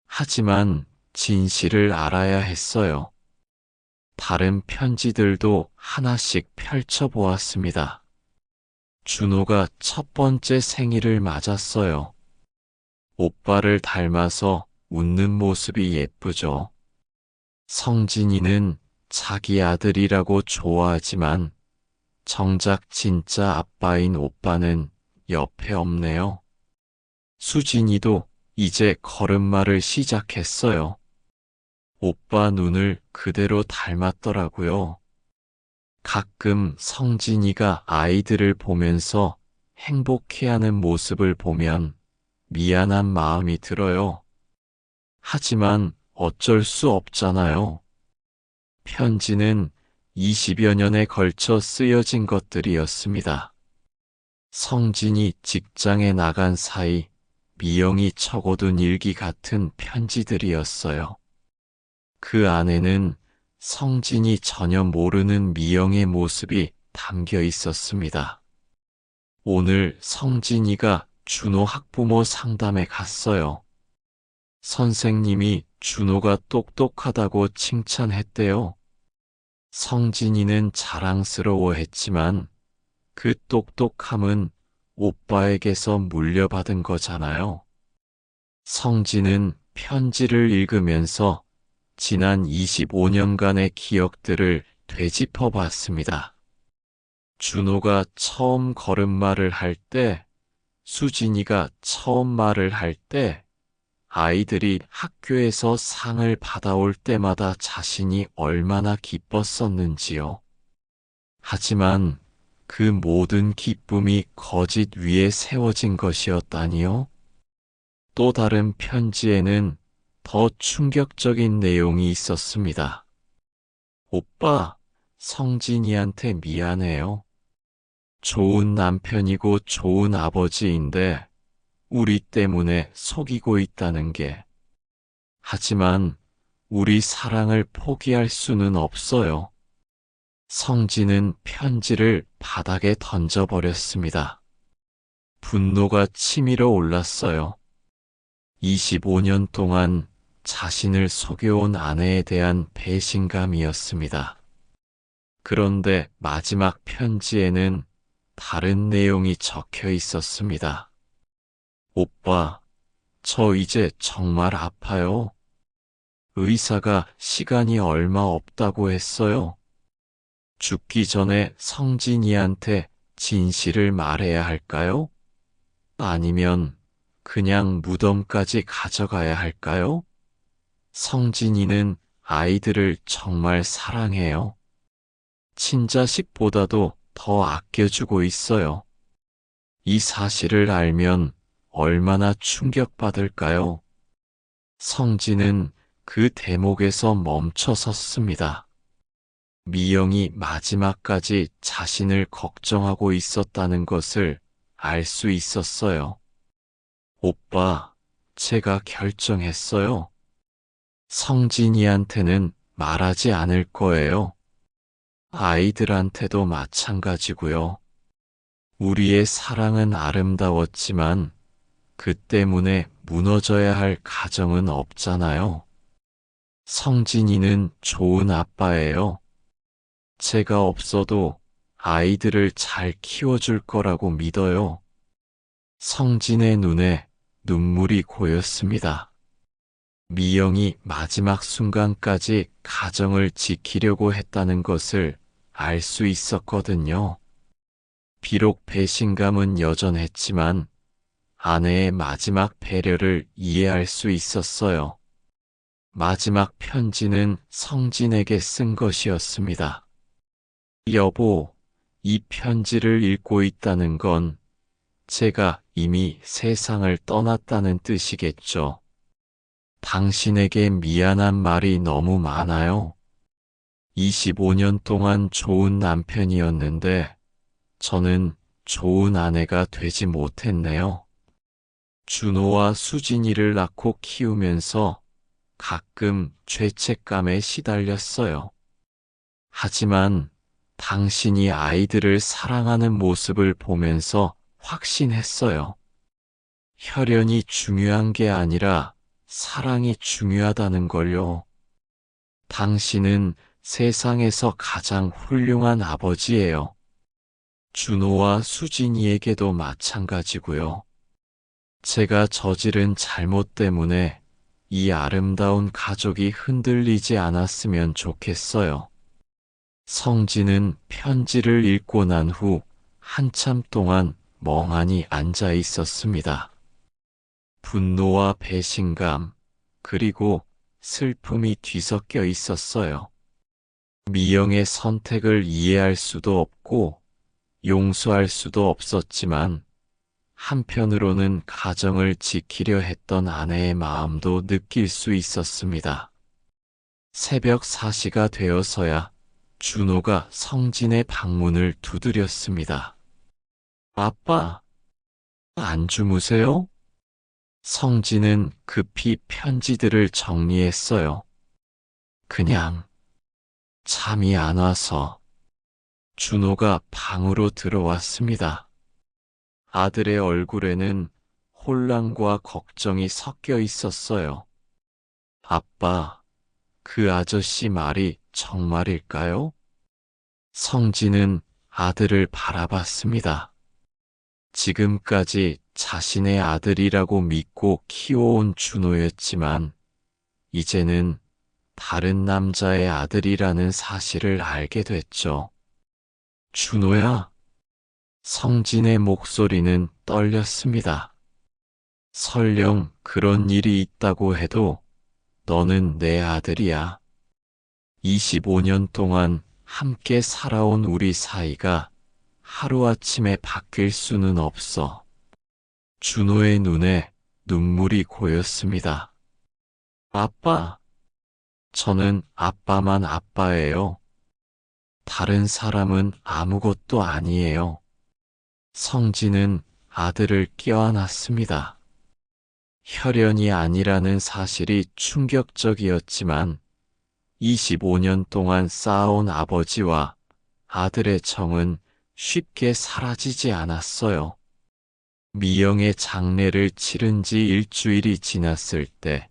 하지만 진실을 알아야 했어요. 다른 편지들도 하나씩 펼쳐보았습니다. 준호가 첫 번째 생일을 맞았어요. 오빠를 닮아서 웃는 모습이 예쁘죠. 성진이는 자기 아들이라고 좋아하지만 정작 진짜 아빠인 오빠는 옆에 없네요. 수진이도 이제 걸음마를 시작했어요. 오빠 눈을 그대로 닮았더라고요. 가끔 성진이가 아이들을 보면서 행복해하는 모습을 보면 미안한 마음이 들어요. 하지만 어쩔 수 없잖아요. 편지는 20여 년에 걸쳐 쓰여진 것들이었습니다. 성진이 직장에 나간 사이 미영이 적어둔 일기 같은 편지들이었어요. 그 안에는 성진이 전혀 모르는 미영의 모습이 담겨 있었습니다. 오늘 성진이가 준호 학부모 상담에 갔어요. 선생님이 준호가 똑똑하다고 칭찬했대요. 성진이는 자랑스러워했지만 그 똑똑함은 오빠에게서 물려받은 거잖아요. 성진은 편지를 읽으면서 지난 25년간의 기억들을 되짚어 봤습니다. 준호가 처음 걸음마를 할 때, 수진이가 처음 말을 할 때, 아이들이 학교에서 상을 받아올 때마다 자신이 얼마나 기뻤었는지요. 하지만 그 모든 기쁨이 거짓 위에 세워진 것이었다니요. 또 다른 편지에는 더 충격적인 내용이 있었습니다. 오빠, 성진이한테 미안해요. 좋은 남편이고 좋은 아버지인데 우리 때문에 속이고 있다는 게. 하지만 우리 사랑을 포기할 수는 없어요. 성진은 편지를 바닥에 던져버렸습니다. 분노가 치밀어 올랐어요. 25년 동안 자신을 속여온 아내에 대한 배신감이었습니다. 그런데 마지막 편지에는 다른 내용이 적혀 있었습니다. 오빠, 저 이제 정말 아파요. 의사가 시간이 얼마 없다고 했어요. 죽기 전에 성진이한테 진실을 말해야 할까요? 아니면 그냥 무덤까지 가져가야 할까요? 성진이는 아이들을 정말 사랑해요. 친자식보다도 더 아껴주고 있어요. 이 사실을 알면 얼마나 충격받을까요? 성진은 그 대목에서 멈춰 섰습니다. 미영이 마지막까지 자신을 걱정하고 있었다는 것을 알 수 있었어요. 오빠, 제가 결정했어요. 성진이한테는 말하지 않을 거예요. 아이들한테도 마찬가지고요. 우리의 사랑은 아름다웠지만 그 때문에 무너져야 할 가정은 없잖아요. 성진이는 좋은 아빠예요. 제가 없어도 아이들을 잘 키워줄 거라고 믿어요. 성진의 눈에 눈물이 고였습니다. 미영이 마지막 순간까지 가정을 지키려고 했다는 것을 알 수 있었거든요. 비록 배신감은 여전했지만 아내의 마지막 배려를 이해할 수 있었어요. 마지막 편지는 성진에게 쓴 것이었습니다. 여보, 이 편지를 읽고 있다는 건 제가 이미 세상을 떠났다는 뜻이겠죠. 당신에게 미안한 말이 너무 많아요. 25년 동안 좋은 남편이었는데 저는 좋은 아내가 되지 못했네요. 준호와 수진이를 낳고 키우면서 가끔 죄책감에 시달렸어요. 하지만 당신이 아이들을 사랑하는 모습을 보면서 확신했어요. 혈연이 중요한 게 아니라 사랑이 중요하다는 걸요. 당신은 세상에서 가장 훌륭한 아버지예요. 준호와 수진이에게도 마찬가지고요. 제가 저지른 잘못 때문에 이 아름다운 가족이 흔들리지 않았으면 좋겠어요. 성진은 편지를 읽고 난 후 한참 동안 멍하니 앉아 있었습니다. 분노와 배신감, 그리고 슬픔이 뒤섞여 있었어요. 미영의 선택을 이해할 수도 없고 용서할 수도 없었지만 한편으로는 가정을 지키려 했던 아내의 마음도 느낄 수 있었습니다. 새벽 4시가 되어서야 준호가 성진의 방문을 두드렸습니다. 아빠, 안 주무세요? 성진은 급히 편지들을 정리했어요. 그냥 잠이 안 와서. 준호가 방으로 들어왔습니다. 아들의 얼굴에는 혼란과 걱정이 섞여 있었어요. 아빠, 그 아저씨 말이 정말일까요? 성진은 아들을 바라봤습니다. 지금까지 자신의 아들이라고 믿고 키워온 준호였지만, 이제는 다른 남자의 아들이라는 사실을 알게 됐죠. 준호야. 성진의 목소리는 떨렸습니다. 설령 그런 일이 있다고 해도 너는 내 아들이야. 25년 동안 함께 살아온 우리 사이가 하루아침에 바뀔 수는 없어. 준호의 눈에 눈물이 고였습니다. 아빠, 저는 아빠만 아빠예요. 다른 사람은 아무것도 아니에요. 성진은 아들을 껴안았습니다. 혈연이 아니라는 사실이 충격적이었지만 25년 동안 쌓아온 아버지와 아들의 정은 쉽게 사라지지 않았어요. 미영의 장례를 치른 지 일주일이 지났을 때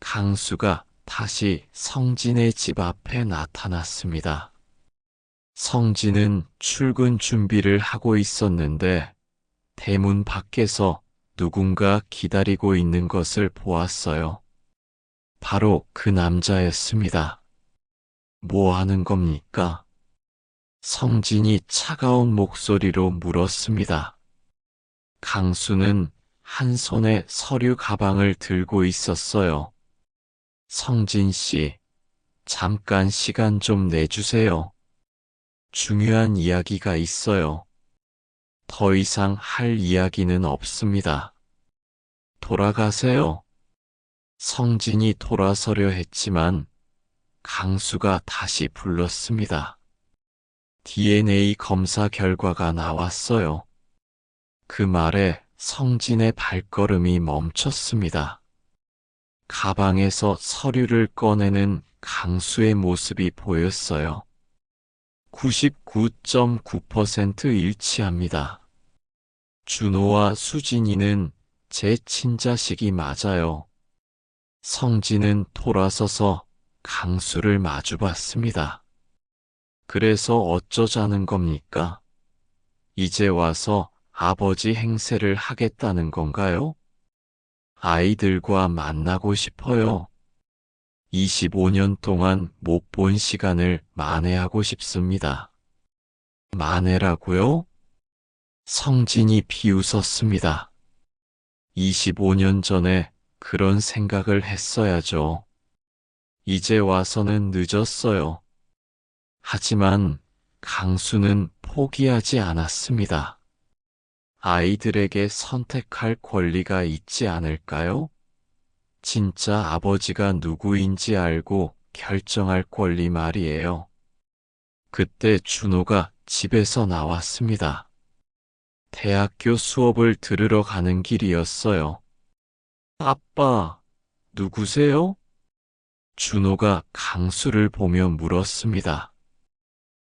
강수가 다시 성진의 집 앞에 나타났습니다. 성진은 출근 준비를 하고 있었는데 대문 밖에서 누군가 기다리고 있는 것을 보았어요. 바로 그 남자였습니다. 뭐 하는 겁니까? 성진이 차가운 목소리로 물었습니다. 강수는 한 손에 서류 가방을 들고 있었어요. 성진 씨, 잠깐 시간 좀 내주세요. 중요한 이야기가 있어요. 더 이상 할 이야기는 없습니다. 돌아가세요. 성진이 돌아서려 했지만 강수가 다시 불렀습니다. DNA 검사 결과가 나왔어요. 그 말에 성진의 발걸음이 멈췄습니다. 가방에서 서류를 꺼내는 강수의 모습이 보였어요. 99.9% 일치합니다. 준호와 수진이는 제 친자식이 맞아요. 성진은 돌아서서 강수를 마주봤습니다. 그래서 어쩌자는 겁니까? 이제 와서 아버지 행세를 하겠다는 건가요? 아이들과 만나고 싶어요. 25년 동안 못 본 시간을 만회하고 싶습니다. 만회라고요? 성진이 비웃었습니다. 25년 전에 그런 생각을 했어야죠. 이제 와서는 늦었어요. 하지만 강수는 포기하지 않았습니다. 아이들에게 선택할 권리가 있지 않을까요? 진짜 아버지가 누구인지 알고 결정할 권리 말이에요. 그때 준호가 집에서 나왔습니다. 대학교 수업을 들으러 가는 길이었어요. 아빠, 누구세요? 준호가 강수를 보며 물었습니다.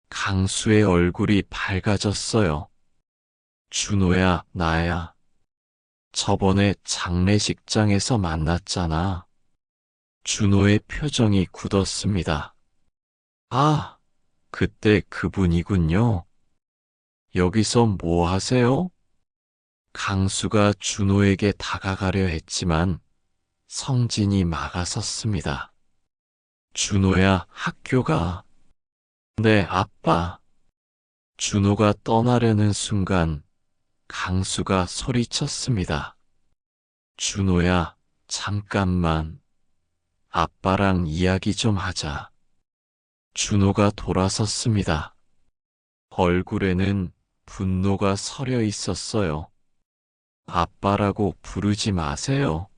강수의 얼굴이 밝아졌어요. 준호야, 나야. 저번에 장례식장에서 만났잖아. 준호의 표정이 굳었습니다. 아, 그때 그분이군요. 여기서 뭐 하세요? 강수가 준호에게 다가가려 했지만 성진이 막아섰습니다. 준호야, 학교가. 네, 아빠. 준호가 떠나려는 순간 강수가 소리쳤습니다. 준호야, 잠깐만. 아빠랑 이야기 좀 하자. 준호가 돌아섰습니다. 얼굴에는 분노가 서려 있었어요. 아빠라고 부르지 마세요.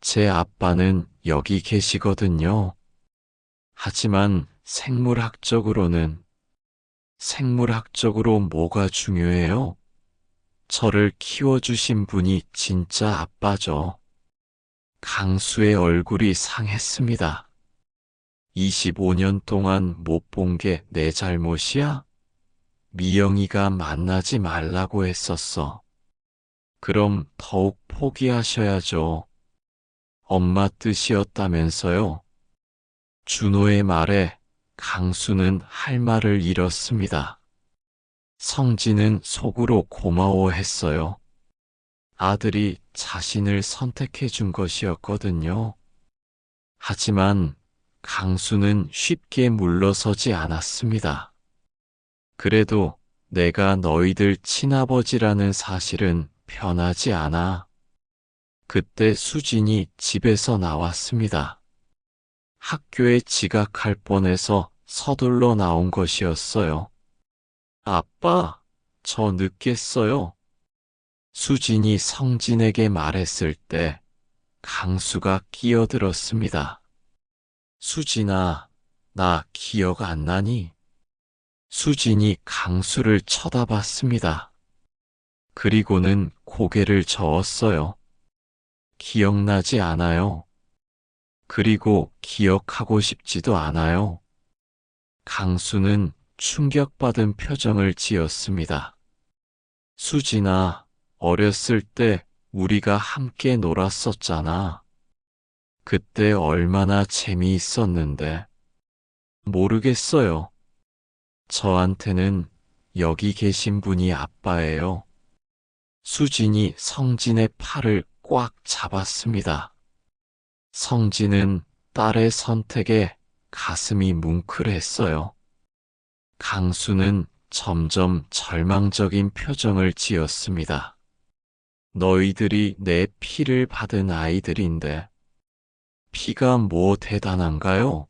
제 아빠는 여기 계시거든요. 하지만 생물학적으로 뭐가 중요해요? 저를 키워주신 분이 진짜 아빠죠. 강수의 얼굴이 상했습니다. 25년 동안 못 본 게 내 잘못이야? 미영이가 만나지 말라고 했었어. 그럼 더욱 포기하셔야죠. 엄마 뜻이었다면서요. 준호의 말에 강수는 할 말을 잃었습니다. 성진은 속으로 고마워했어요. 아들이 자신을 선택해 준 것이었거든요. 하지만 강수는 쉽게 물러서지 않았습니다. 그래도 내가 너희들 친아버지라는 사실은 변하지 않아. 그때 수진이 집에서 나왔습니다. 학교에 지각할 뻔해서 서둘러 나온 것이었어요. 아빠, 저 늦겠어요. 수진이 성진에게 말했을 때 강수가 끼어들었습니다. 수진아, 나 기억 안 나니? 수진이 강수를 쳐다봤습니다. 그리고는 고개를 저었어요. 기억나지 않아요. 그리고 기억하고 싶지도 않아요. 강수는 충격받은 표정을 지었습니다. 수진아, 어렸을 때 우리가 함께 놀았었잖아. 그때 얼마나 재미있었는데. 모르겠어요. 저한테는 여기 계신 분이 아빠예요. 수진이 성진의 팔을 꽉 잡았습니다. 성진은 딸의 선택에 가슴이 뭉클했어요. 강수는 점점 절망적인 표정을 지었습니다. 너희들이 내 피를 받은 아이들인데 피가 뭐 대단한가요?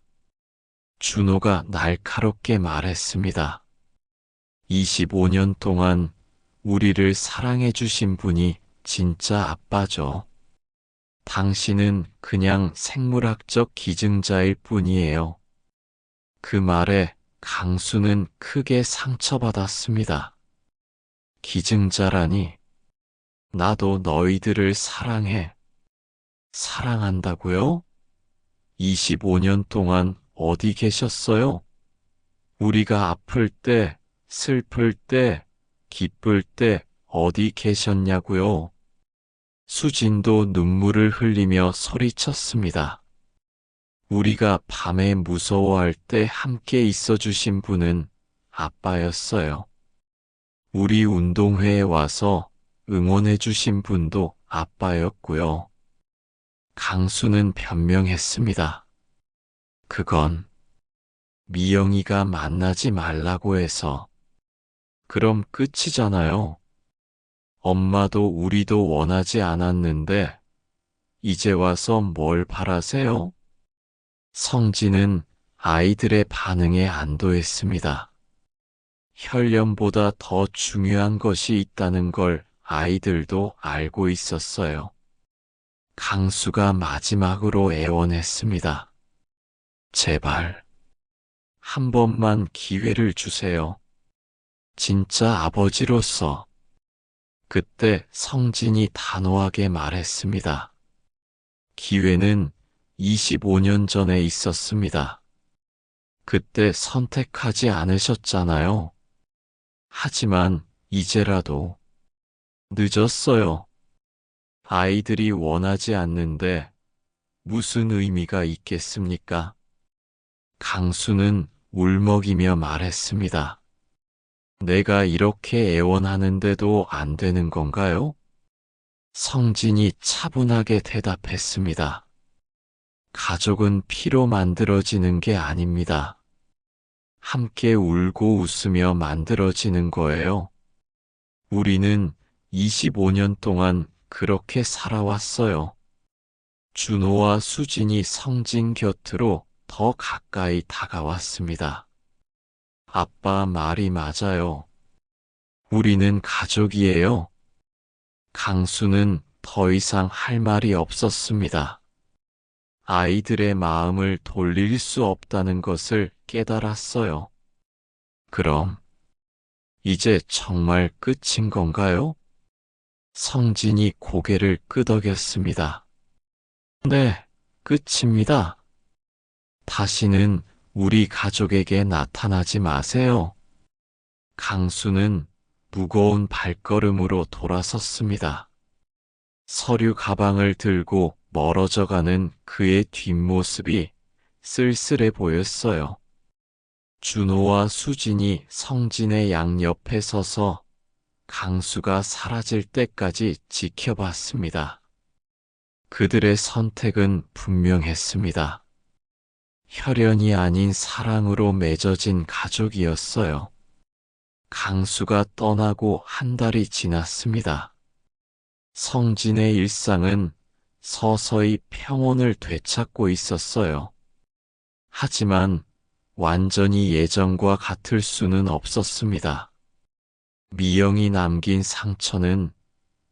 준호가 날카롭게 말했습니다. 25년 동안 우리를 사랑해 주신 분이 진짜 아빠죠. 당신은 그냥 생물학적 기증자일 뿐이에요. 그 말에 강수는 크게 상처받았습니다. 기증자라니, 나도 너희들을 사랑해. 사랑한다고요? 25년 동안 어디 계셨어요? 우리가 아플 때, 슬플 때, 기쁠 때 어디 계셨냐고요? 수진도 눈물을 흘리며 소리쳤습니다. 우리가 밤에 무서워할 때 함께 있어주신 분은 아빠였어요. 우리 운동회에 와서 응원해주신 분도 아빠였고요. 강수는 변명했습니다. 그건 미영이가 만나지 말라고 해서. 그럼 끝이잖아요. 엄마도 우리도 원하지 않았는데 이제 와서 뭘 바라세요? 성진은 아이들의 반응에 안도했습니다. 혈연보다 더 중요한 것이 있다는 걸 아이들도 알고 있었어요. 강수가 마지막으로 애원했습니다. 제발, 한 번만 기회를 주세요. 진짜 아버지로서. 그때 성진이 단호하게 말했습니다. 기회는 25년 전에 있었습니다. 그때 선택하지 않으셨잖아요. 하지만 이제라도 늦었어요. 아이들이 원하지 않는데 무슨 의미가 있겠습니까? 강수는 울먹이며 말했습니다. 내가 이렇게 애원하는데도 안 되는 건가요? 성진이 차분하게 대답했습니다. 가족은 피로 만들어지는 게 아닙니다. 함께 울고 웃으며 만들어지는 거예요. 우리는 25년 동안 그렇게 살아왔어요. 준호와 수진이 성진 곁으로 더 가까이 다가왔습니다. 아빠 말이 맞아요. 우리는 가족이에요. 강수는 더 이상 할 말이 없었습니다. 아이들의 마음을 돌릴 수 없다는 것을 깨달았어요. 그럼 이제 정말 끝인 건가요? 성진이 고개를 끄덕였습니다. 네, 끝입니다. 다시는 우리 가족에게 나타나지 마세요. 강수는 무거운 발걸음으로 돌아섰습니다. 서류 가방을 들고 멀어져가는 그의 뒷모습이 쓸쓸해 보였어요. 준호와 수진이 성진의 양옆에 서서 강수가 사라질 때까지 지켜봤습니다. 그들의 선택은 분명했습니다. 혈연이 아닌 사랑으로 맺어진 가족이었어요. 강수가 떠나고 한 달이 지났습니다. 성진의 일상은 서서히 평온을 되찾고 있었어요. 하지만 완전히 예전과 같을 수는 없었습니다. 미영이 남긴 상처는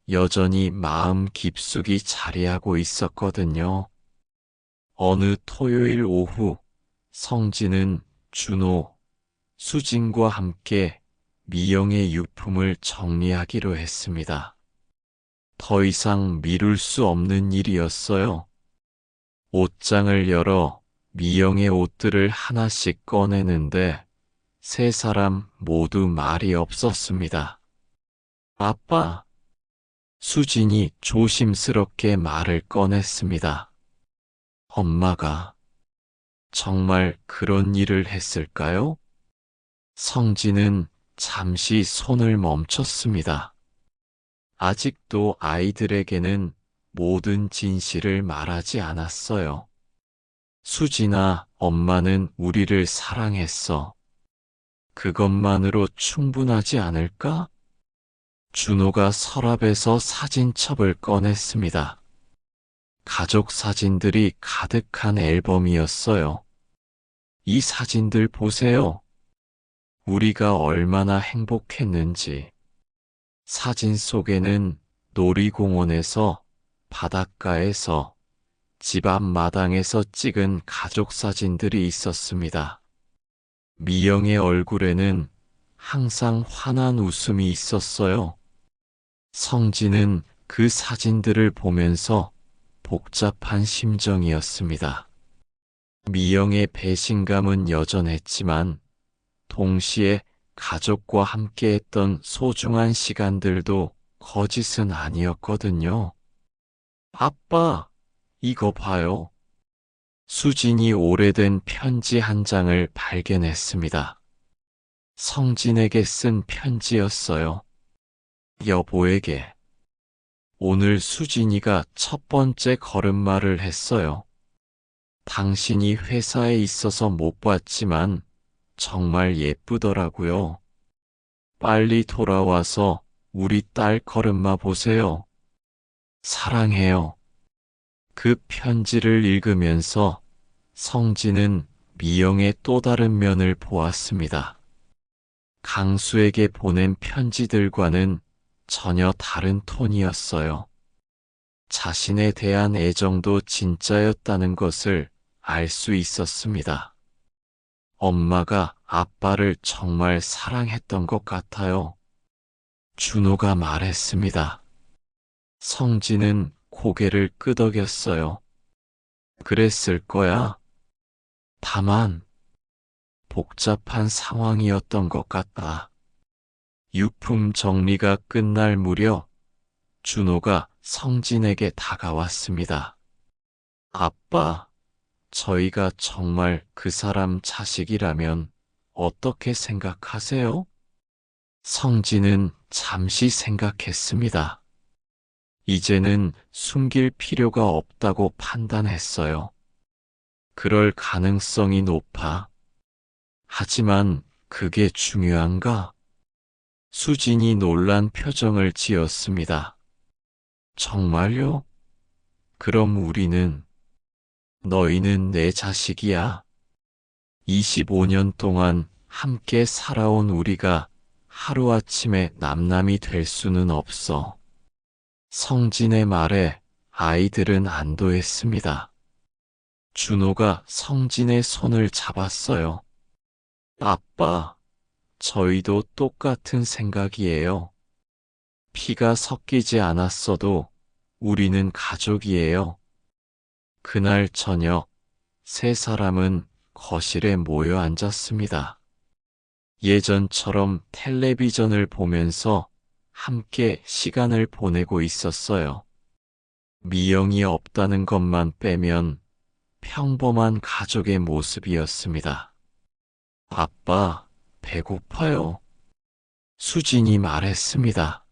여전히 마음 깊숙이 자리하고 있었거든요. 어느 토요일 오후, 성진은 준호, 수진과 함께 미영의 유품을 정리하기로 했습니다. 더 이상 미룰 수 없는 일이었어요. 옷장을 열어 미영의 옷들을 하나씩 꺼내는데 세 사람 모두 말이 없었습니다. 아빠, 수진이 조심스럽게 말을 꺼냈습니다. 엄마가 정말 그런 일을 했을까요? 성진은 잠시 손을 멈췄습니다. 아직도 아이들에게는 모든 진실을 말하지 않았어요. 수진아, 엄마는 우리를 사랑했어. 그것만으로 충분하지 않을까? 준호가 서랍에서 사진첩을 꺼냈습니다. 가족 사진들이 가득한 앨범이었어요. 이 사진들 보세요. 우리가 얼마나 행복했는지. 사진 속에는 놀이공원에서, 바닷가에서, 집 앞 마당에서 찍은 가족 사진들이 있었습니다. 미영의 얼굴에는 항상 환한 웃음이 있었어요. 성진은 그 사진들을 보면서 복잡한 심정이었습니다. 미영의 배신감은 여전했지만 동시에 가족과 함께했던 소중한 시간들도 거짓은 아니었거든요. 아빠, 이거 봐요. 수진이 오래된 편지 한 장을 발견했습니다. 성진에게 쓴 편지였어요. 여보에게. 오늘 수진이가 첫 번째 걸음마를 했어요. 당신이 회사에 있어서 못 봤지만 정말 예쁘더라고요. 빨리 돌아와서 우리 딸 걸음마 보세요. 사랑해요. 그 편지를 읽으면서 성진은 미영의 또 다른 면을 보았습니다. 강수에게 보낸 편지들과는 전혀 다른 톤이었어요. 자신에 대한 애정도 진짜였다는 것을 알 수 있었습니다. 엄마가 아빠를 정말 사랑했던 것 같아요. 준호가 말했습니다. 성진은 고개를 끄덕였어요. 그랬을 거야. 다만 복잡한 상황이었던 것 같다. 유품 정리가 끝날 무렵 준호가 성진에게 다가왔습니다. 아빠, 저희가 정말 그 사람 자식이라면 어떻게 생각하세요? 성진은 잠시 생각했습니다. 이제는 숨길 필요가 없다고 판단했어요. 그럴 가능성이 높아. 하지만 그게 중요한가? 수진이 놀란 표정을 지었습니다. 정말요? 그럼 너희는 내 자식이야. 25년 동안 함께 살아온 우리가 하루아침에 남남이 될 수는 없어. 성진의 말에 아이들은 안도했습니다. 준호가 성진의 손을 잡았어요. 아빠, 저희도 똑같은 생각이에요. 피가 섞이지 않았어도 우리는 가족이에요. 그날 저녁, 세 사람은 거실에 모여 앉았습니다. 예전처럼 텔레비전을 보면서 함께 시간을 보내고 있었어요. 미영이 없다는 것만 빼면 평범한 가족의 모습이었습니다. 아빠, 배고파요. 수진이 말했습니다.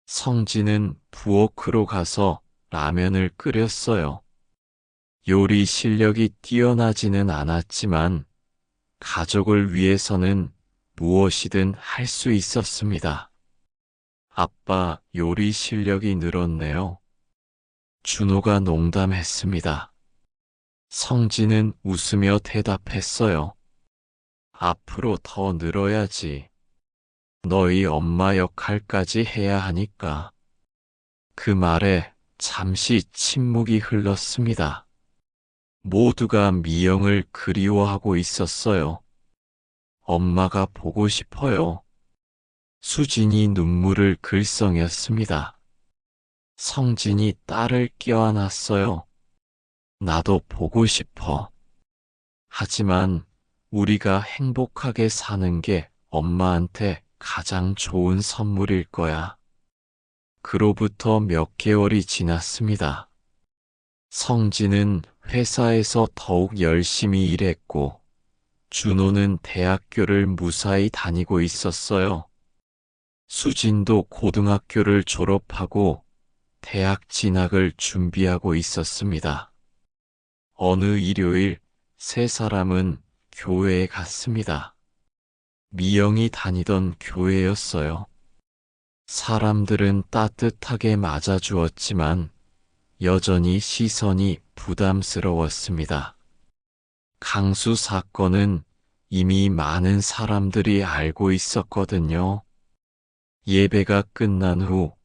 성진은 부엌으로 가서 라면을 끓였어요. 요리 실력이 뛰어나지는 않았지만 가족을 위해서는 무엇이든 할 수 있었습니다. 아빠, 요리 실력이 늘었네요. 준호가 농담했습니다. 성진은 웃으며 대답했어요. 앞으로 더 늘어야지. 너희 엄마 역할까지 해야 하니까. 그 말에 잠시 침묵이 흘렀습니다. 모두가 미영을 그리워하고 있었어요. 엄마가 보고 싶어요. 수진이 눈물을 글썽였습니다. 성진이 딸을 껴안았어요. 나도 보고 싶어. 하지만 우리가 행복하게 사는 게 엄마한테 가장 좋은 선물일 거야. 그로부터 몇 개월이 지났습니다. 성진은 회사에서 더욱 열심히 일했고, 준호는 대학교를 무사히 다니고 있었어요. 수진도 고등학교를 졸업하고 대학 진학을 준비하고 있었습니다. 어느 일요일 세 사람은 교회에 갔습니다. 미영이 다니던 교회였어요. 사람들은 따뜻하게 맞아주었지만 여전히 시선이 부담스러웠습니다. 강수 사건은 이미 많은 사람들이 알고 있었거든요. 예배가 끝난 후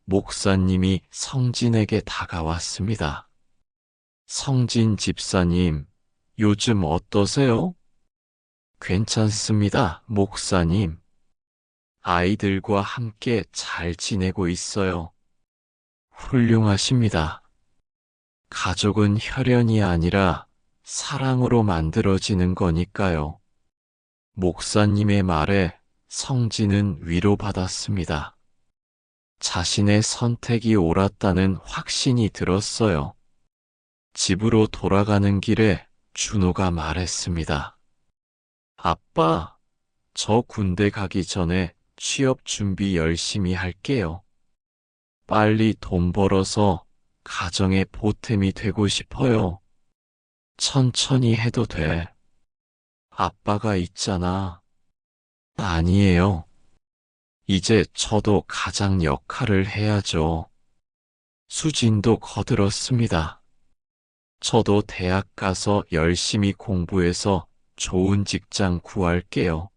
목사님이 성진에게 다가왔습니다. 성진 집사님, 요즘 어떠세요? 괜찮습니다, 목사님. 아이들과 함께 잘 지내고 있어요. 훌륭하십니다. 가족은 혈연이 아니라 사랑으로 만들어지는 거니까요. 목사님의 말에 성진은 위로받았습니다. 자신의 선택이 옳았다는 확신이 들었어요. 집으로 돌아가는 길에 준호가 말했습니다. 아빠, 저 군대 가기 전에 취업 준비 열심히 할게요. 빨리 돈 벌어서 가정의 보탬이 되고 싶어요. 천천히 해도 돼. 아빠가 있잖아. 아니에요. 이제 저도 가장 역할을 해야죠. 수진도 거들었습니다. 저도 대학 가서 열심히 공부해서 좋은 직장 구할게요.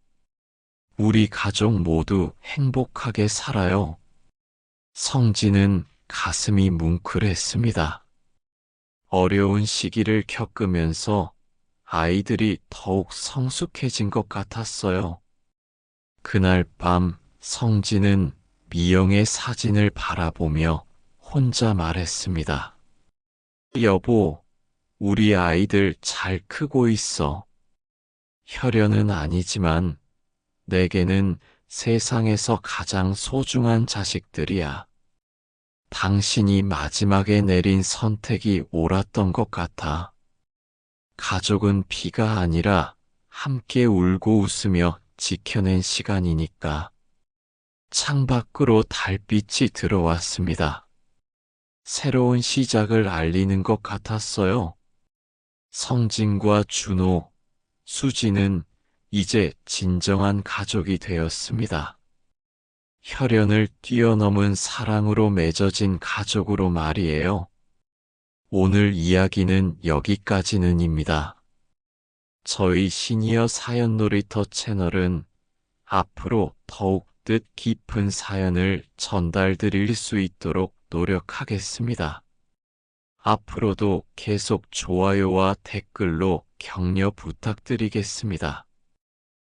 우리 가족 모두 행복하게 살아요. 성진은 가슴이 뭉클했습니다. 어려운 시기를 겪으면서 아이들이 더욱 성숙해진 것 같았어요. 그날 밤 성진은 미영의 사진을 바라보며 혼자 말했습니다. 여보, 우리 아이들 잘 크고 있어. 혈연은 아니지만 내게는 세상에서 가장 소중한 자식들이야. 당신이 마지막에 내린 선택이 옳았던 것 같아. 가족은 피가 아니라 함께 울고 웃으며 지켜낸 시간이니까. 창밖으로 달빛이 들어왔습니다. 새로운 시작을 알리는 것 같았어요. 성진과 준호, 수진은 이제 진정한 가족이 되었습니다. 혈연을 뛰어넘은 사랑으로 맺어진 가족으로 말이에요. 오늘 이야기는 여기까지는입니다. 저희 시니어 사연 놀이터 채널은 앞으로 더욱 뜻깊은 사연을 전달드릴 수 있도록 노력하겠습니다. 앞으로도 계속 좋아요와 댓글로 격려 부탁드리겠습니다.